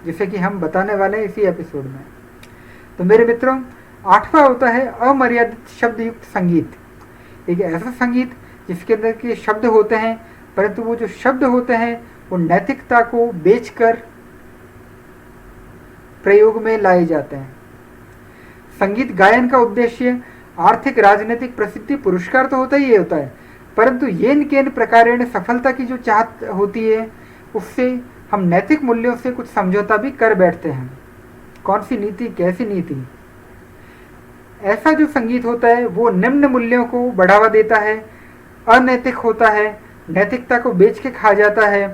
जिसे कि हम बताने वाले हैं इसी एपिसोड में। तो मेरे मित्रों, 8वां होता है अमर्यादित शब्द युक्त संगीत। एक ऐसा संगीत जिसके अंदर के शब्द होते हैं, परंतु वो जो शब्द होते हैं वो नैतिकता को बेचकर प्रयोग में लाए जाते हैं। संगीत गायन का उद्देश्य आर्थिक, राजनीतिक प्रसिद्धि, पुरस्कार तो होता ही होता है, परंतु येन केन प्रकारेण सफलता की जो चाहत होती है उससे हम नैतिक मूल्यों से कुछ समझौता भी कर बैठते हैं। कौन सी नीति, कैसी नीति। ऐसा जो संगीत होता है वो निम्न मूल्यों को बढ़ावा देता है, अनैतिक होता है, नैतिकता को बेच के खा जाता है,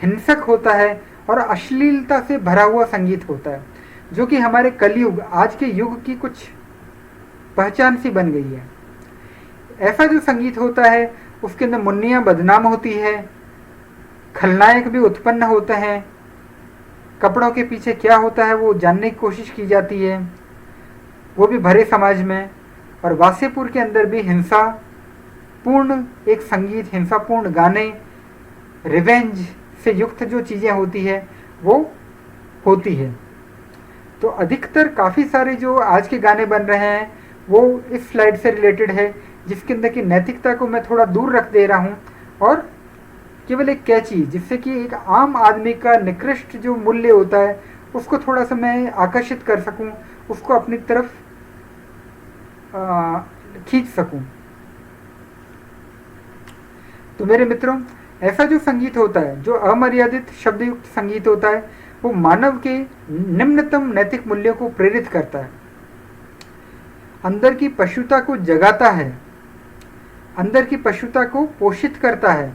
हिंसक होता है और अश्लीलता से भरा हुआ संगीत होता है, जो कि हमारे कलयुग, आज के युग की कुछ पहचान सी बन गई है। ऐसा जो संगीत होता है उसके अंदर मुन्नियाँ बदनाम होती है, खलनायक भी उत्पन्न होते हैं, कपड़ों के पीछे क्या होता है वो जानने की कोशिश की जाती है, वो भी भरे समाज में। और वासेपुर के अंदर भी हिंसा पूर्ण एक संगीत, हिंसापूर्ण गाने, रिवेंज से युक्त जो चीज़ें होती है वो होती है। तो अधिकतर काफ़ी सारे जो आज के गाने बन रहे हैं वो इस स्लाइड से रिलेटेड है, जिसके अंदर की नैतिकता को मैं थोड़ा दूर रख दे रहा हूँ और केवल एक कैची, जिससे कि एक आम आदमी का निकृष्ट जो मूल्य होता है उसको थोड़ा सा मैं आकर्षित कर सकूं, उसको अपनी तरफ खींच सकूं। तो मेरे मित्रों, ऐसा जो संगीत होता है, जो अमर्यादित शब्दयुक्त संगीत होता है, वो मानव के निम्नतम नैतिक मूल्यों को प्रेरित करता है, अंदर की पशुता को जगाता है, अंदर की पशुता को पोषित करता है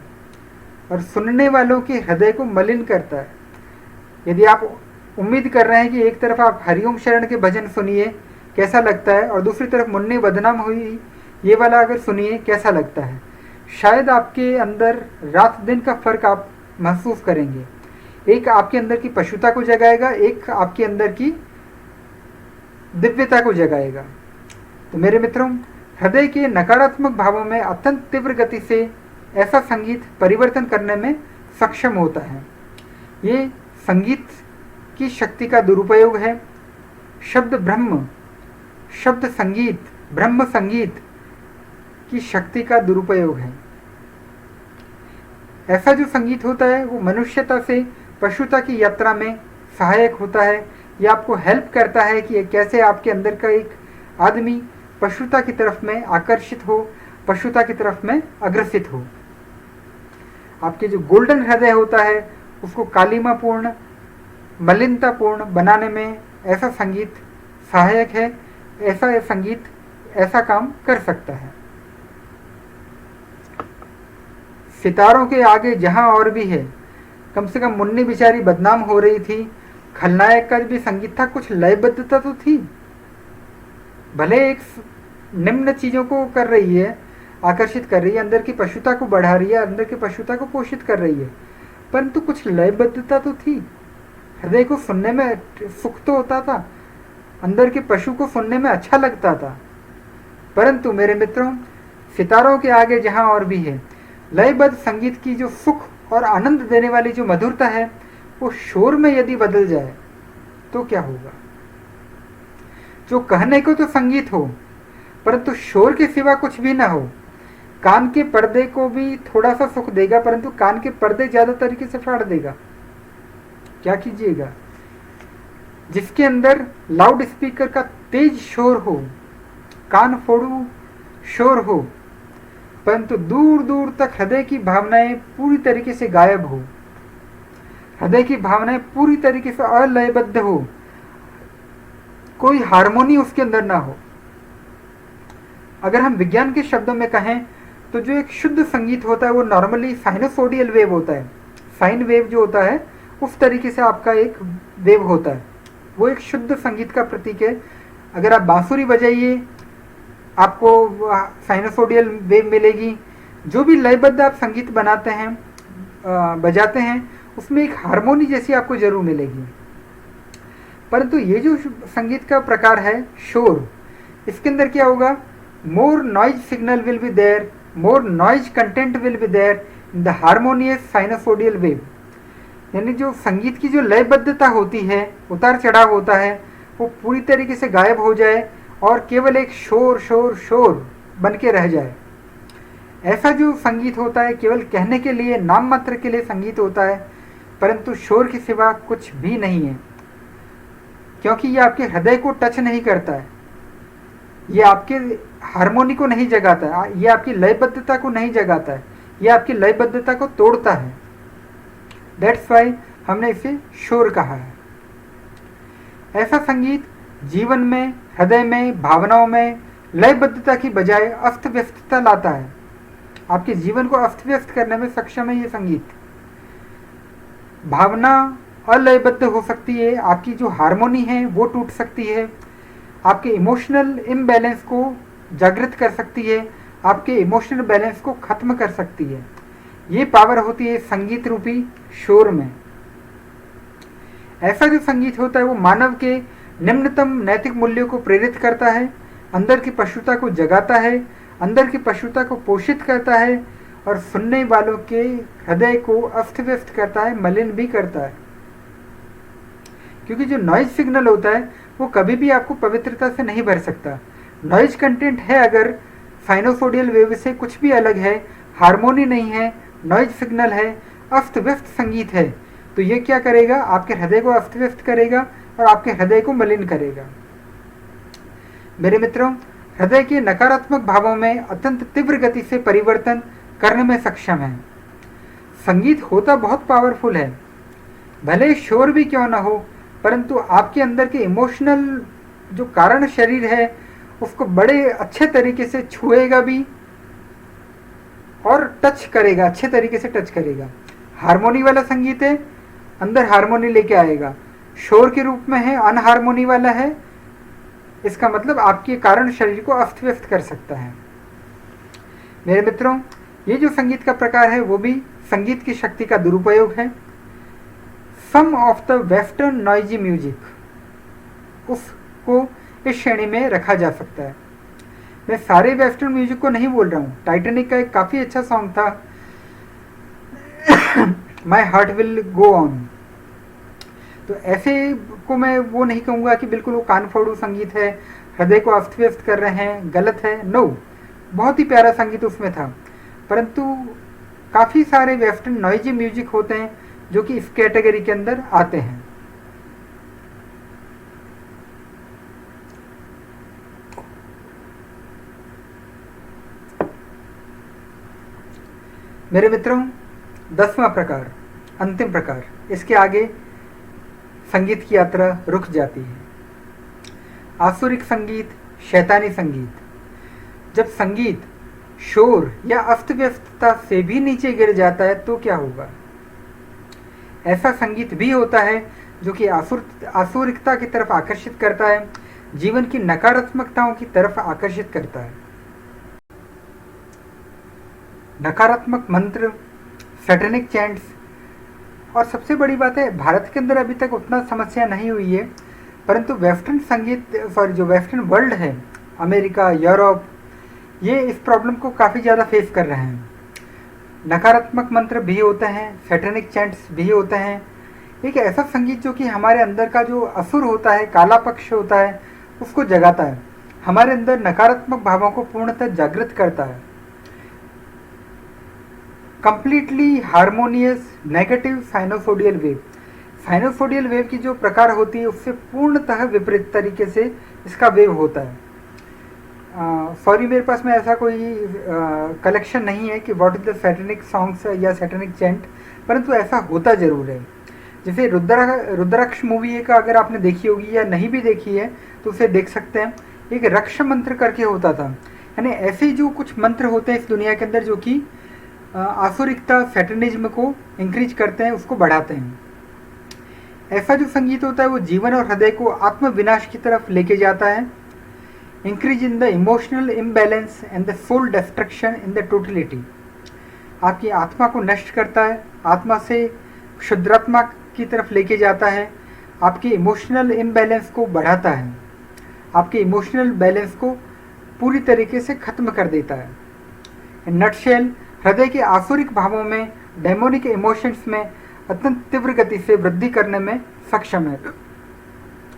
और सुनने वालों के हृदय को मलिन करता है। यदि आप उम्मीद कर रहे हैं कि एक तरफ आप हरिओम शरण के भजन सुनिए कैसा लगता है और दूसरी तरफ मुन्नी बदनाम हुई ये वाला अगर सुनिए कैसा लगता है, शायद आपके अंदर रात दिन का फर्क आप महसूस करेंगे। एक आपके अंदर की पशुता को जगाएगा, एक आपके अंदर की दिव्यता को जगाएगा। तो मेरे मित्रों, हृदय के नकारात्मक भावों में अत्यंत तीव्र गति से ऐसा संगीत परिवर्तन करने में सक्षम होता है। ये संगीत की शक्ति का दुरुपयोग है। शब्द ब्रह्म, शब्द संगीत, ब्रह्म संगीत की शक्ति का दुरुपयोग है। ऐसा जो संगीत होता है वो मनुष्यता से पशुता की यात्रा में सहायक होता है। ये आपको हेल्प करता है कि कैसे आपके अंदर का एक आदमी पशुता की तरफ में आकर्षित हो, पशुता की तरफ में अग्रसित हो। आपके जो गोल्डन हृदय होता है उसको कालिमापूर्ण, मलिनतापूर्ण बनाने में ऐसा संगीत सहायक है। ऐसा संगीत ऐसा काम कर सकता है। सितारों के आगे जहां और भी है, कम से कम मुन्नी बेचारी बदनाम हो रही थी, खलनायक का भी संगीत था, कुछ लयबद्धता तो थी। भले एक निम्न चीजों को कर रही है, आकर्षित कर रही है, अंदर की पशुता को बढ़ा रही है, अंदर की पशुता को पोषित कर रही है, परंतु कुछ लयबद्धता तो थी। हृदय को सुनने में सुख तो होता था, अंदर के पशु को सुनने में अच्छा लगता था। परंतु मेरे मित्रों, सितारों के आगे जहां और भी है, लयबद्ध संगीत की जो सुख और आनंद देने वाली जो मधुरता है वो शोर में यदि बदल जाए तो क्या होगा। जो कहने को तो संगीत हो परंतु शोर के सिवा कुछ भी ना हो, कान के पर्दे को भी थोड़ा सा सुख देगा परंतु कान के पर्दे ज्यादा तरीके से फाड़ देगा, क्या कीजिएगा। जिसके अंदर लाउड स्पीकर का तेज शोर हो, कान फोड़ू शोर हो, परंतु दूर दूर तक हृदय की भावनाएं पूरी तरीके से गायब हो, हृदय की भावनाएं पूरी तरीके से अलयबद्ध हो, कोई हार्मोनी उसके अंदर ना हो। अगर हम विज्ञान के शब्दों में कहें तो जो एक शुद्ध संगीत होता है वो नॉर्मली साइनोसोडियल वेव होता है। साइन वेव जो होता है उस तरीके से आपका एक वेव होता है, वो एक शुद्ध संगीत का प्रतीक है। अगर आप बांसुरी बजाइए आपको साइनोसोडियल वेव मिलेगी। जो भी लयबद्ध आप संगीत बनाते हैं, बजाते हैं, उसमें एक हारमोनी जैसी आपको जरूर मिलेगी। परंतु ये जो संगीत का प्रकार है शोर, इसके अंदर क्या होगा, more noise signal will be there, more noise content will be there in the harmonious sinusoidal wave. यानी जो संगीत की जो लयबद्धता होती है, उतार चढ़ाव होता है, वो पूरी तरीके से गायब हो जाए और केवल एक शोर शोर शोर बन के रह जाए। ऐसा जो संगीत होता है केवल कहने के लिए, नाम मात्र के लिए संगीत होता है, परंतु शोर के सिवा कुछ भी नहीं है, क्योंकि ये आपके हृदय को टच नहीं करता है, ये आपके हारमोनी को नहीं जगाता है, ये आपकी लयबद्धता को नहीं जगाता है, ये आपकी लयबद्धता को तोड़ता है। दैट्स वाई हमने इसे शोर कहा है। ऐसा संगीत जीवन में, हृदय में, भावनाओं में लयबद्धता की बजाय अस्त व्यस्तता लाता है। आपके जीवन को अस्त व्यस्त करने में सक्षम है ये संगीत। भावना अलयबद्ध हो सकती है, आपकी जो हारमोनी है वो टूट सकती है, आपके इमोशनल इम्बैलेंस को जागृत कर सकती है, आपके इमोशनल बैलेंस को खत्म कर सकती है। ये पावर होती है संगीत रूपी शोर में। ऐसा जो संगीत होता है वो मानव के निम्नतम नैतिक मूल्यों को प्रेरित करता है, अंदर की पशुता को जगाता है, अंदर की पशुता को पोषित करता है और सुनने वालों के हृदय को अस्त व्यस्त करता है, मलिन भी करता है। क्योंकि जो नॉइज सिग्नल होता है वो कभी भी आपको पवित्रता से नहीं भर सकता। नॉइज कंटेंट है अगर साइनोसोडियल वेव से कुछ भी अलग है, हारमोनी नहीं है, नॉइज सिग्नल है, अस्त व्यस्त संगीत है, तो ये क्या करेगा? आपके हृदय को अस्त व्यस्त करेगा और आपके हृदय को मलिन करेगा। मेरे मित्रों, हृदय के नकारात्मक भावों में अत्यंत तीव्र गति से परिवर्तन करने में सक्षम है। संगीत होता बहुत पावरफुल है, भले शोर भी क्यों ना हो, परंतु आपके अंदर के इमोशनल जो कारण शरीर है उसको बड़े अच्छे तरीके से छुएगा भी और टच करेगा, अच्छे तरीके से टच करेगा। हारमोनी वाला संगीत है, अंदर हारमोनी लेके आएगा। शोर के रूप में है, अनहारमोनी वाला है, इसका मतलब आपके कारण शरीर को अस्त व्यस्त कर सकता है। मेरे मित्रों, ये जो संगीत का प्रकार है वो भी संगीत की शक्ति का दुरुपयोग है। Some of the western noisy music, उसको इस श्रेणी में रखा जा सकता है। मैं सारे वेस्टर्न म्यूजिक को नहीं बोल रहा हूँ। टाइटैनिक का एक काफ़ी अच्छा सॉन्ग था my heart will go on, तो ऐसे को मैं वो नहीं कहूँगा कि बिल्कुल वो कान फोड़ू संगीत है, हृदय को अस्त व्यस्त कर रहे हैं, गलत है। नो, बहुत ही प्यारा संगीत उसमें था, परंतु काफ़ी सारे वेस्टर्न नॉइजी म्यूजिक होते हैं जो कि इस कैटेगरी के अंदर आते हैं। मेरे मित्रों, 10वां प्रकार, अंतिम प्रकार, इसके आगे संगीत की यात्रा रुक जाती है। आसुरिक संगीत, शैतानी संगीत। जब संगीत शोर या अस्त व्यस्तता से भी नीचे गिर जाता है तो क्या होगा? ऐसा संगीत भी होता है जो कि आसुरिकता की तरफ आकर्षित करता है, जीवन की नकारात्मकताओं की तरफ आकर्षित करता है। नकारात्मक मंत्र, सैटेनिक चैंट्स, और सबसे बड़ी बात है भारत के अंदर अभी तक उतना समस्या नहीं हुई है, परंतु वेस्टर्न संगीत, जो वेस्टर्न वर्ल्ड है, अमेरिका, यूरोप, ये इस प्रॉब्लम को काफ़ी ज़्यादा फेस कर रहे हैं। नकारात्मक मंत्र भी होते हैं, सैटेनिक चैंट्स भी होते हैं। एक ऐसा संगीत जो कि हमारे अंदर का जो असुर होता है, काला पक्ष होता है, उसको जगाता है, हमारे अंदर नकारात्मक भावों को पूर्णतः जागृत करता है। Completely harmonious negative sinusoidal wave, sinusoidal wave की जो प्रकार होती है उससे पूर्णतः विपरीत तरीके से इसका वेव होता है। सॉरी, मेरे पास में ऐसा कोई कलेक्शन नहीं है कि what is the satanic songs या सैटेनिक चैंट, परंतु ऐसा होता जरूर है। जैसे रुद्राक्ष मूवी का अगर आपने देखी होगी या नहीं भी देखी है तो उसे देख सकते हैं। एक रक्ष मंत्र करके होता था, यानी ऐसे जो कुछ मंत्र होते हैं इस दुनिया के अंदर जो कि आसुरिकता, सैटनिज्म को इंक्रीज करते हैं, उसको बढ़ाते हैं। ऐसा जो संगीत होता है वो जीवन और हृदय को आत्म विनाश की तरफ लेके जाता है। Increase in the emotional imbalance and the soul destruction in the totality, आपकी आत्मा को नष्ट करता है, आत्मा से क्षुद्रात्मा की तरफ लेके जाता है, आपके इमोशनल इम्बैलेंस को बढ़ाता है, आपके इमोशनल बैलेंस को पूरी तरीके से खत्म कर देता है। इन नटशेल, हृदय के आसुरिक भावों में, डेमोनिक इमोशंस में अत्यंत तीव्र गति से वृद्धि करने में सक्षम है।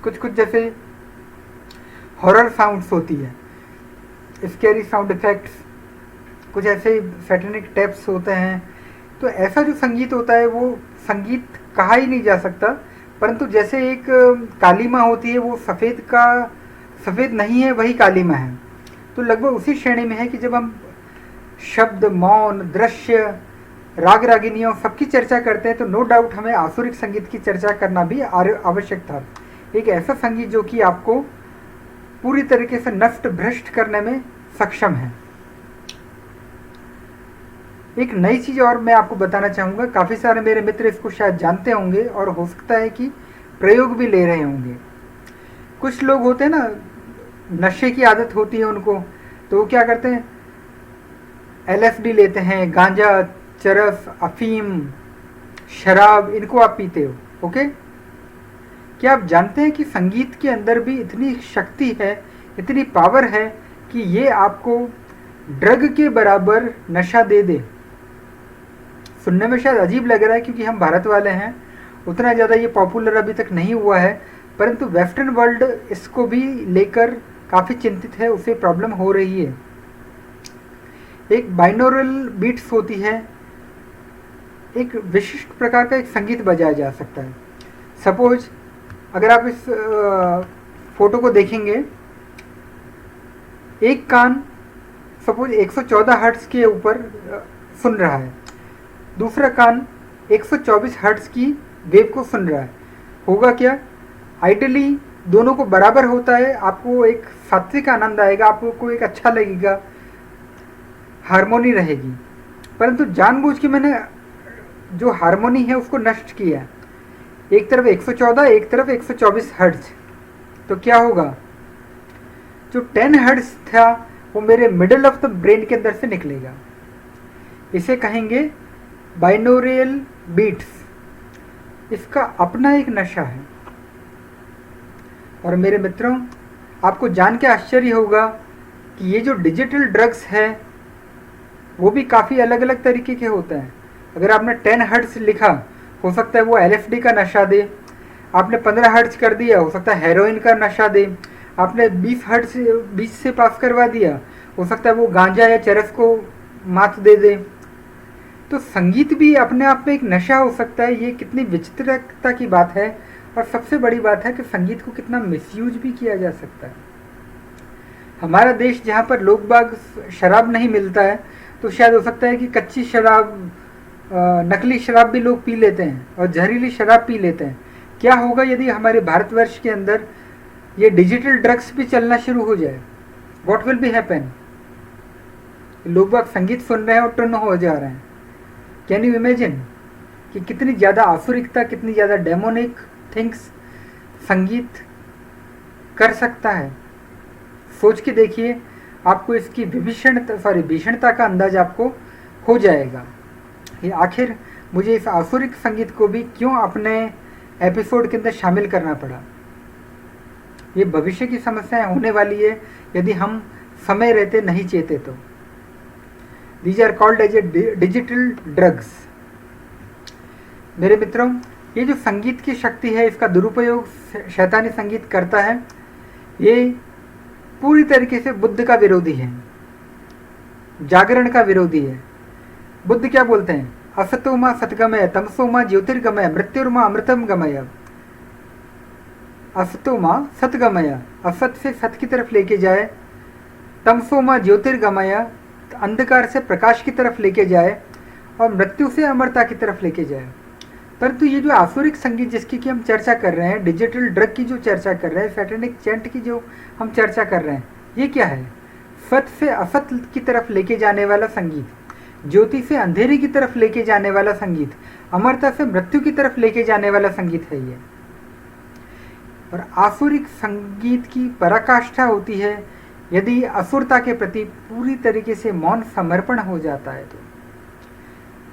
कुछ कुछ जैसे हॉरर साउंड्स होती है, स्कैरी साउंड इफेक्ट्स, कुछ ऐसे सैटेनिक टेप्स होते हैं। तो ऐसा जो संगीत होता है वो संगीत कहा ही नहीं जा सकता, परंतु जैसे एक काली माँ होती है, वो सफ़ेद नहीं है, वही काली माँ है। तो लगभग उसी श्रेणी में है कि जब हम शब्द, मौन, दृश्य, राग रागिनियों सबकी चर्चा करते हैं तो नो डाउट हमें आसुरिक संगीत की चर्चा करना भी आवश्यक था। एक ऐसा संगीत जो कि आपको पूरी तरीके से नष्ट भ्रष्ट करने में सक्षम है। एक नई चीज़ और मैं आपको बताना चाहूँगा, काफ़ी सारे मेरे मित्र इसको शायद जानते होंगे और हो सकता है कि प्रयोग भी ले रहे होंगे। कुछ लोग होते हैं ना, नशे की आदत होती है उनको, तो वो क्या करते हैं, LSD लेते हैं, गांजा, चरस, अफीम, शराब, इनको आप पीते हो। ओके, क्या आप जानते हैं कि संगीत के अंदर भी इतनी शक्ति है, इतनी पावर है कि ये आपको ड्रग के बराबर नशा दे दे। सुनने में शायद अजीब लग रहा है क्योंकि हम भारत वाले हैं, उतना ज़्यादा ये पॉपुलर अभी तक नहीं हुआ है, परंतु वेस्टर्न वर्ल्ड इसको भी लेकर काफ़ी चिंतित है, उसे प्रॉब्लम हो रही है। एक बाइनोरल बीट्स होती है, एक विशिष्ट प्रकार का एक संगीत बजाया जा सकता है। सपोज अगर आप इस फोटो को देखेंगे, एक कान सपोज 114 हर्ट्ज के ऊपर सुन रहा है, दूसरा कान 124 हर्ट्ज की वेव को सुन रहा है। होगा क्या, आइडियली दोनों को बराबर होता है, आपको एक सात्विक आनंद आएगा, आपको एक अच्छा लगेगा, हारमोनी रहेगी। परंतु जानबूझ के मैंने जो हारमोनी है उसको नष्ट किया, एक तरफ 114, एक तरफ 124 हर्ट्ज। तो क्या होगा, जो 10 हर्ट्ज था वो मेरे मिडल ऑफ द ब्रेन के अंदर से निकलेगा। इसे कहेंगे बाइनोरियल बीट्स। इसका अपना एक नशा है। और मेरे मित्रों, आपको जान के आश्चर्य होगा कि ये जो डिजिटल ड्रग्स है वो भी काफ़ी अलग अलग तरीके के होते हैं। अगर आपने 10 हर्ट्ज लिखा, हो सकता है वो LSD का नशा दे। आपने 15 हर्ट्ज कर दिया, हो सकता है हेरोइन का नशा दे। आपने 20 हर्ट्ज 20 से पास करवा दिया, हो सकता है वो गांजा या चरस को मात दे दे। तो संगीत भी अपने आप में एक नशा हो सकता है। ये कितनी विचित्रता की बात है। और सबसे बड़ी बात है कि संगीत को कितना मिसयूज भी किया जा सकता है। हमारा देश जहाँ पर लोग बाग शराब नहीं मिलता है, तो शायद हो सकता है कि कच्ची शराब, नकली शराब भी लोग पी लेते हैं और जहरीली शराब पी लेते हैं। क्या होगा यदि हमारे भारतवर्ष के अंदर ये डिजिटल ड्रग्स भी चलना शुरू हो जाए? What will be happen? लोग बाग संगीत सुन रहे हैं और टुन्न हो जा रहे हैं। कैन यू इमेजिन कि कितनी ज़्यादा आसुरिकता, कितनी ज़्यादा डेमोनिक थिंग्स संगीत कर सकता है? सोच के देखिए, आपको इसकी भीषणता का अंदाज आपको हो जाएगा। ये आखिर मुझे इस आसुरिक संगीत को भी क्यों अपने एपिसोड के अंदर शामिल करना पड़ा। ये भविष्य की समस्याएं होने वाली है यदि हम समय रहते नहीं चेते तो। These are called as a digital drugs. मेरे मित्रों, ये जो संगीत की शक्ति है, इसका दुरुपयोग शैतानी संगीत करता है। ये पूरी तरीके से बुद्ध का विरोधी है, जागरण का विरोधी है। बुद्ध क्या बोलते हैं? असतो मा सतगमय, तमसो मा ज्योतिर्गमय, मृत्युर्मा अमृतम गमय। असतो मा सतगमय, असत से सत की तरफ लेके जाए, तमसो मा ज्योतिर्गमय, अंधकार से प्रकाश की तरफ लेके जाए, और मृत्यु से अमरता की तरफ लेके जाए। परंतु ये जो आसुरिक संगीत जिसकी कि हम चर्चा कर रहे हैं, डिजिटल ड्रग की जो चर्चा कर रहे हैं, सैटेनिक चैंट की जो हम चर्चा कर रहे हैं, ये क्या है? सत्य से असत की तरफ लेके जाने वाला संगीत, ज्योति से अंधेरे की तरफ लेके जाने वाला संगीत, अमरता से मृत्यु की तरफ लेके जाने वाला संगीत है ये। और आसुरिक संगीत की पराकाष्ठा होती है यदि असुरता के प्रति पूरी तरीके से मौन समर्पण हो जाता है। तो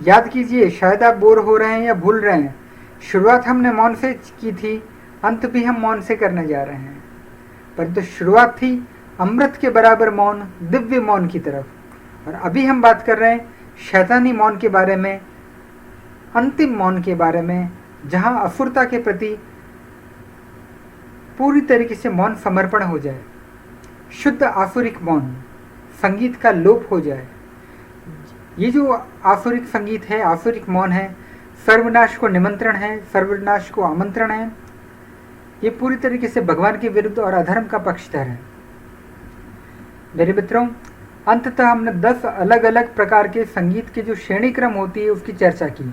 याद कीजिए, शायद आप बोर हो रहे हैं या भूल रहे हैं, शुरुआत हमने मौन से की थी, अंत भी हम मौन से करने जा रहे हैं। परंतु शुरुआत थी अमृत के बराबर मौन, दिव्य मौन की तरफ, और अभी हम बात कर रहे हैं शैतानी मौन के बारे में, अंतिम मौन के बारे में, जहां असुरता के प्रति पूरी तरीके से मौन समर्पण हो जाए, शुद्ध आसुरिक मौन, संगीत का लोप हो जाए, ये जो आसुरिक संगीत है, आसुरिक मौन है, सर्वनाश को निमंत्रण है, सर्वनाश को आमंत्रण है। ये पूरी तरीके से भगवान के विरुद्ध और अधर्म का पक्षधर है। मेरे मित्रों, अंततः हमने 10 अलग अलग प्रकार के संगीत के जो श्रेणी क्रम होती है उसकी चर्चा की।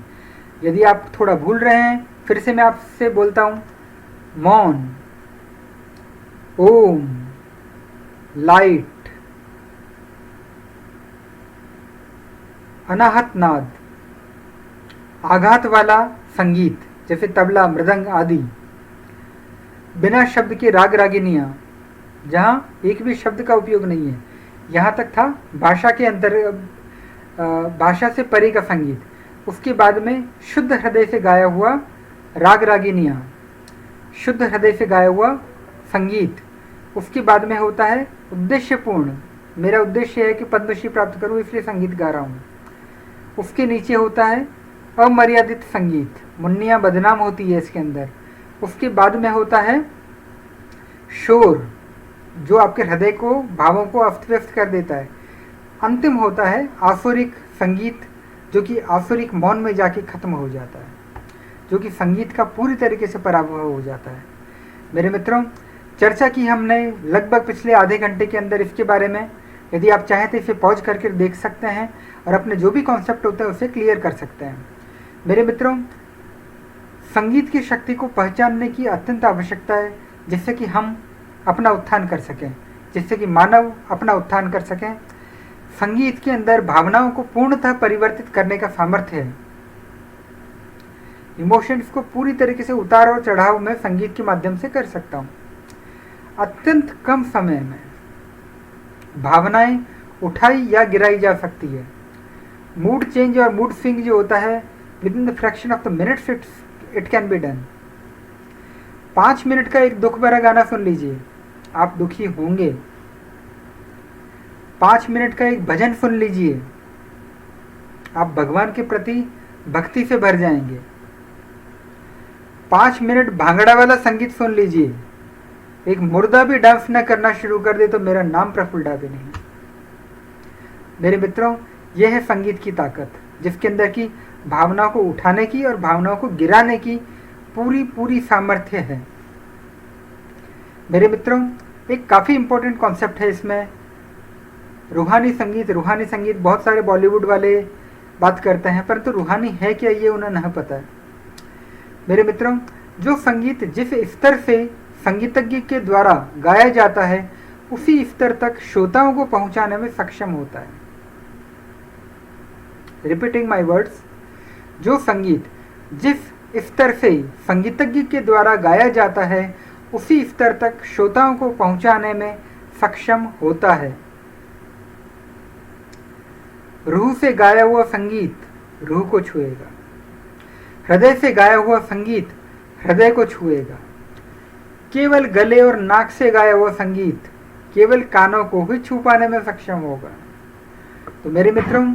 यदि आप थोड़ा भूल रहे हैं, फिर से मैं आपसे बोलता हूं, मौन, ओम, लाइट, अनाहत नाद, आघात वाला संगीत जैसे तबला, मृदंग आदि, बिना शब्द के राग रागिनियां जहां एक भी शब्द का उपयोग नहीं है, यहाँ तक था भाषा के अंतर, भाषा से परे का संगीत। उसके बाद में शुद्ध हृदय से गाया हुआ राग रागिनियां, शुद्ध हृदय से गाया हुआ संगीत। उसके बाद में होता है उद्देश्यपूर्ण, मेरा उद्देश्य है कि पद्मश्री प्राप्त करूं इसलिए संगीत गा रहा हूं। उसके नीचे होता है अमर्यादित संगीत, मुन्नियाँ बदनाम होती है इसके अंदर। उसके बाद में होता है शोर, जो आपके हृदय को, भावों को अस्त व्यस्त कर देता है। अंतिम होता है आसुरिक संगीत, जो कि आसुरिक मौन में जाके खत्म हो जाता है, जो कि संगीत का पूरी तरीके से पराभव हो जाता है। मेरे मित्रों, चर्चा की हमने लगभग पिछले आधे घंटे के अंदर इसके बारे में। यदि आप चाहें तो इसे पॉज करके देख सकते हैं और अपने जो भी कॉन्सेप्ट होते हैं उसे क्लियर कर सकते हैं। मेरे मित्रों, संगीत की शक्ति को पहचानने की अत्यंत आवश्यकता है, जिससे कि हम अपना उत्थान कर सकें, जिससे कि मानव अपना उत्थान कर सकें। संगीत के अंदर भावनाओं को पूर्णतः परिवर्तित करने का सामर्थ्य है। इमोशंस को पूरी तरीके से उतार और चढ़ाव में संगीत के माध्यम से कर सकता हूँ। अत्यंत कम समय में भावनाएं उठाई या गिराई जा सकती है। मूड चेंज और मूड स्विंग जो होता है, with in the fraction of the minutes it can be done. 5 minute का एक दुख भरा गाना सुन लीजिए, आप दुखी होंगे। 5 मिनट का एक भजन सुन लीजिए, आप भगवान के प्रति भक्ति से भर जाएंगे। 5 मिनट भांगड़ा वाला संगीत सुन लीजिए, एक मुर्दा भी डांस न करना शुरू कर दे तो मेरा नाम प्रफुल्ल भी नहीं। मेरे मित्रों, यह है संगीत की ताकत, जिसके अंदर की भावनाओं को उठाने की और भावनाओं को गिराने की पूरी सामर्थ्य है। मेरे मित्रों, एक काफ़ी इंपॉर्टेंट कॉन्सेप्ट है इसमें, रूहानी संगीत। रूहानी संगीत बहुत सारे बॉलीवुड वाले बात करते हैं, परंतु रूहानी है क्या ये उन्हें नहीं पता है। मेरे मित्रों, जो संगीत जिस स्तर से संगीतज्ञ के द्वारा गाया जाता है, उसी स्तर तक श्रोताओं को पहुंचाने में सक्षम होता है। रिपीटिंग माई वर्ड्स, जो संगीत जिस स्तर से संगीतज्ञ के द्वारा गाया जाता है, उसी स्तर तक श्रोताओं को पहुंचाने में सक्षम होता है। रूह से गाया हुआ संगीत रूह को छुएगा, हृदय से गाया हुआ संगीत हृदय को छुएगा। केवल गले और नाक से गाया हुआ संगीत केवल कानों को ही छू पाने में सक्षम होगा। तो मेरे मित्रों,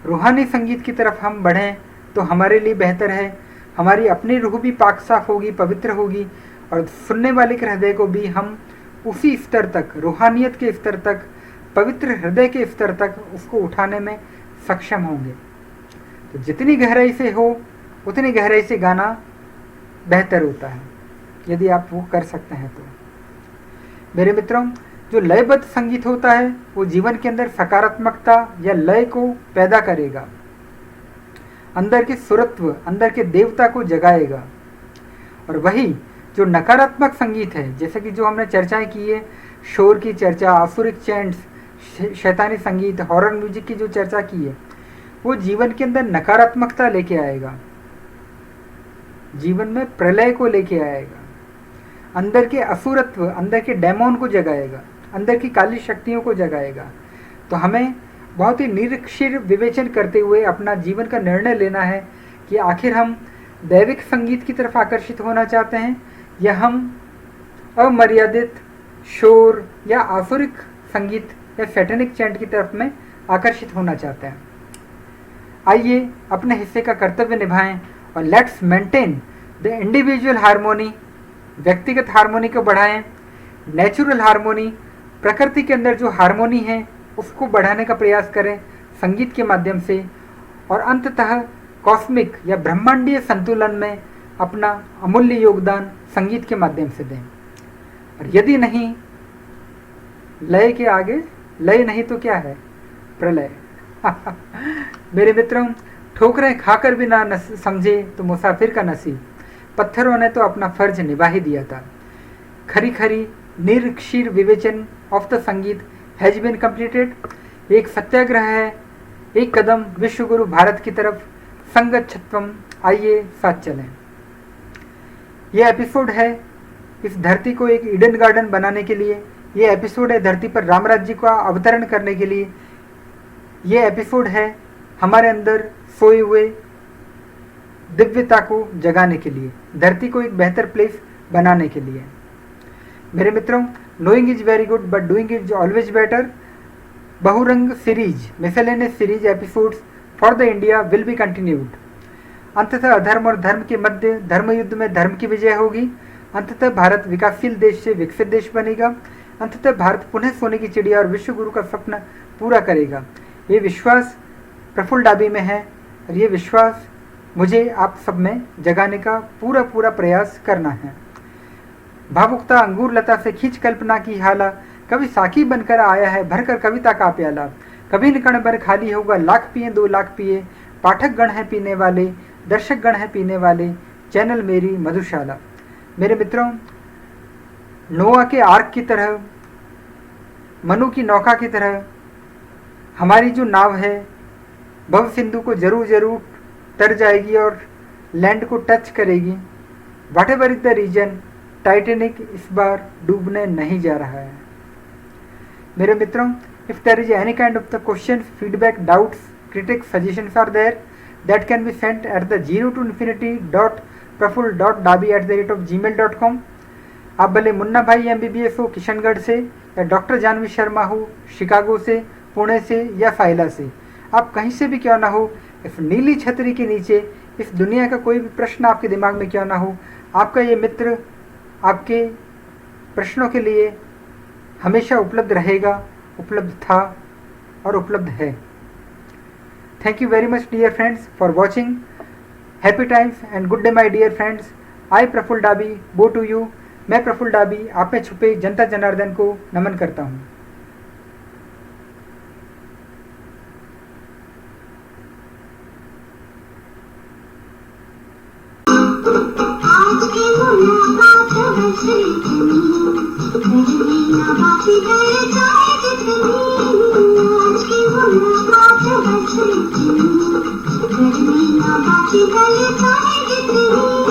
रूहानी संगीत की तरफ हम बढ़ें तो हमारे लिए बेहतर है। हमारी अपनी रूह भी पाक साफ होगी, पवित्र होगी, और सुनने वाले के हृदय को भी हम उसी स्तर तक, रूहानियत के स्तर तक, पवित्र हृदय के स्तर तक उसको उठाने में सक्षम होंगे। तो जितनी गहराई से हो उतनी गहराई से गाना बेहतर होता है, यदि आप वो कर सकते हैं तो। मेरे मित्रों, जो लयबद्ध संगीत होता है वो जीवन के अंदर सकारात्मकता या लय को पैदा करेगा, अंदर के सुरत्व, अंदर के देवता को जगाएगा। और वही जो नकारात्मक संगीत है, जैसे कि जो हमने चर्चाएं की है, शोर की चर्चा, आसुरिक चैंट्स, शैतानी संगीत, हॉरर म्यूजिक की जो चर्चा की है, वो जीवन के अंदर नकारात्मकता लेके आएगा, जीवन में प्रलय को लेके आएगा, अंदर के असुरत्व, अंदर के डेमोन को जगाएगा, अंदर की काली शक्तियों को जगाएगा। तो हमें बहुत ही निरीक्षित विवेचन करते हुए अपना जीवन का निर्णय लेना है कि आखिर हम दैविक संगीत की तरफ आकर्षित होना चाहते हैं या हम अमर्यादित शोर या आसुरिक संगीत या सैटेनिक चैंट की तरफ में आकर्षित होना चाहते हैं। आइए अपने हिस्से का कर्तव्य निभाएं और let's maintain the individual harmony, व्यक्तिगत हार्मोनी को बढ़ाएं, नेचुरल हार्मोनी, प्रकृति के अंदर जो हार्मोनी है उसको बढ़ाने का प्रयास करें, संगीत के माध्यम से और अंततः कॉस्मिक या ब्रह्मांडीय संतुलन में अपना अमूल्य योगदान संगीत के माध्यम से दें। और यदि नहीं, लय के आगे लय नहीं तो क्या है? प्रलय। मेरे मित्रों, ठोकरें खाकर भी ना समझे तो मुसाफिर का नसीब। पत्थरों ने तो अपना फर्ज निभा ही दिया था। खरी खरी निरक्षीर विवेचन ऑफ द संगीत हैज बीन कंप्लीटेड। एक सत्याग्रह है, एक कदम विश्व गुरु भारत की तरफ, संगच्छत्वम। आइए साथ चलें। यह एपिसोड है इस धरती को एक ईडन गार्डन बनाने के लिए। यह एपिसोड है धरती पर राम राज्य का अवतरण करने के लिए। यह एपिसोड है हमारे अंदर सोए हुए दिव्यता को जगाने के लिए, धरती को एक बेहतर प्लेस बनाने के लिए। मेरे मित्रों, knowing is very good but doing is always better. Bahurang series, miscellaneous series episodes for the India will be continued. अंततः अधर्म और धर्म के मध्य धर्म युद्ध में धर्म की विजय होगी। अंततः भारत विकासशील देश से विकसित देश बनेगा। अंततः भारत पुनः सोने की चिड़िया और विश्व गुरु का सपना पूरा करेगा। ये विश्वास प्रफुल्ल डाबी में है और ये विश्वास मुझे आप सब में जगाने का पूरा प्रयास करना है। भावुकता अंगूर लता से खींच कल्पना की हाला, कभी साकी बनकर आया है भरकर कविता का प्याला। कभी न कण भर खाली होगा, लाख पिए 2 लाख पिए। पाठक गण है पीने वाले, दर्शक गण है पीने वाले, चैनल मेरी मधुशाला। मेरे मित्रों, नोआ के आर्क की तरह, मनु की नौका की तरह हमारी जो नाव है भव सिंधु को जरूर तर जाएगी और लैंड को टच करेगी। Whatever is the reason, Titanic इस बार डूबने नहीं जा रहा है। मेरे मित्रों, if there is any kind of the question, feedback, doubts, critics, suggestions are there that can be sent at the 0to infinity.praful.dabi@gmail.com। आप भले मुन्ना भाई MBBS हो किशनगढ़ से, या डॉक्टर जानवी शर्मा हो शिकागो से, पुणे से या फाइला से, आप कहीं से भी क्यों ना हो, इस नीली छतरी के नीचे इस दुनिया का कोई भी प्रश्न आपके दिमाग में क्यों ना हो, आपका ये मित्र आपके प्रश्नों के लिए हमेशा उपलब्ध रहेगा, उपलब्ध था और उपलब्ध है। Thank you very much dear friends for watching. Happy times and good day my dear friends. I Praful dobby bow to you. मैं प्रफुल्ल डाबी आप में छुपे जनता जनार्दन को नमन करता हूँ। Thank you.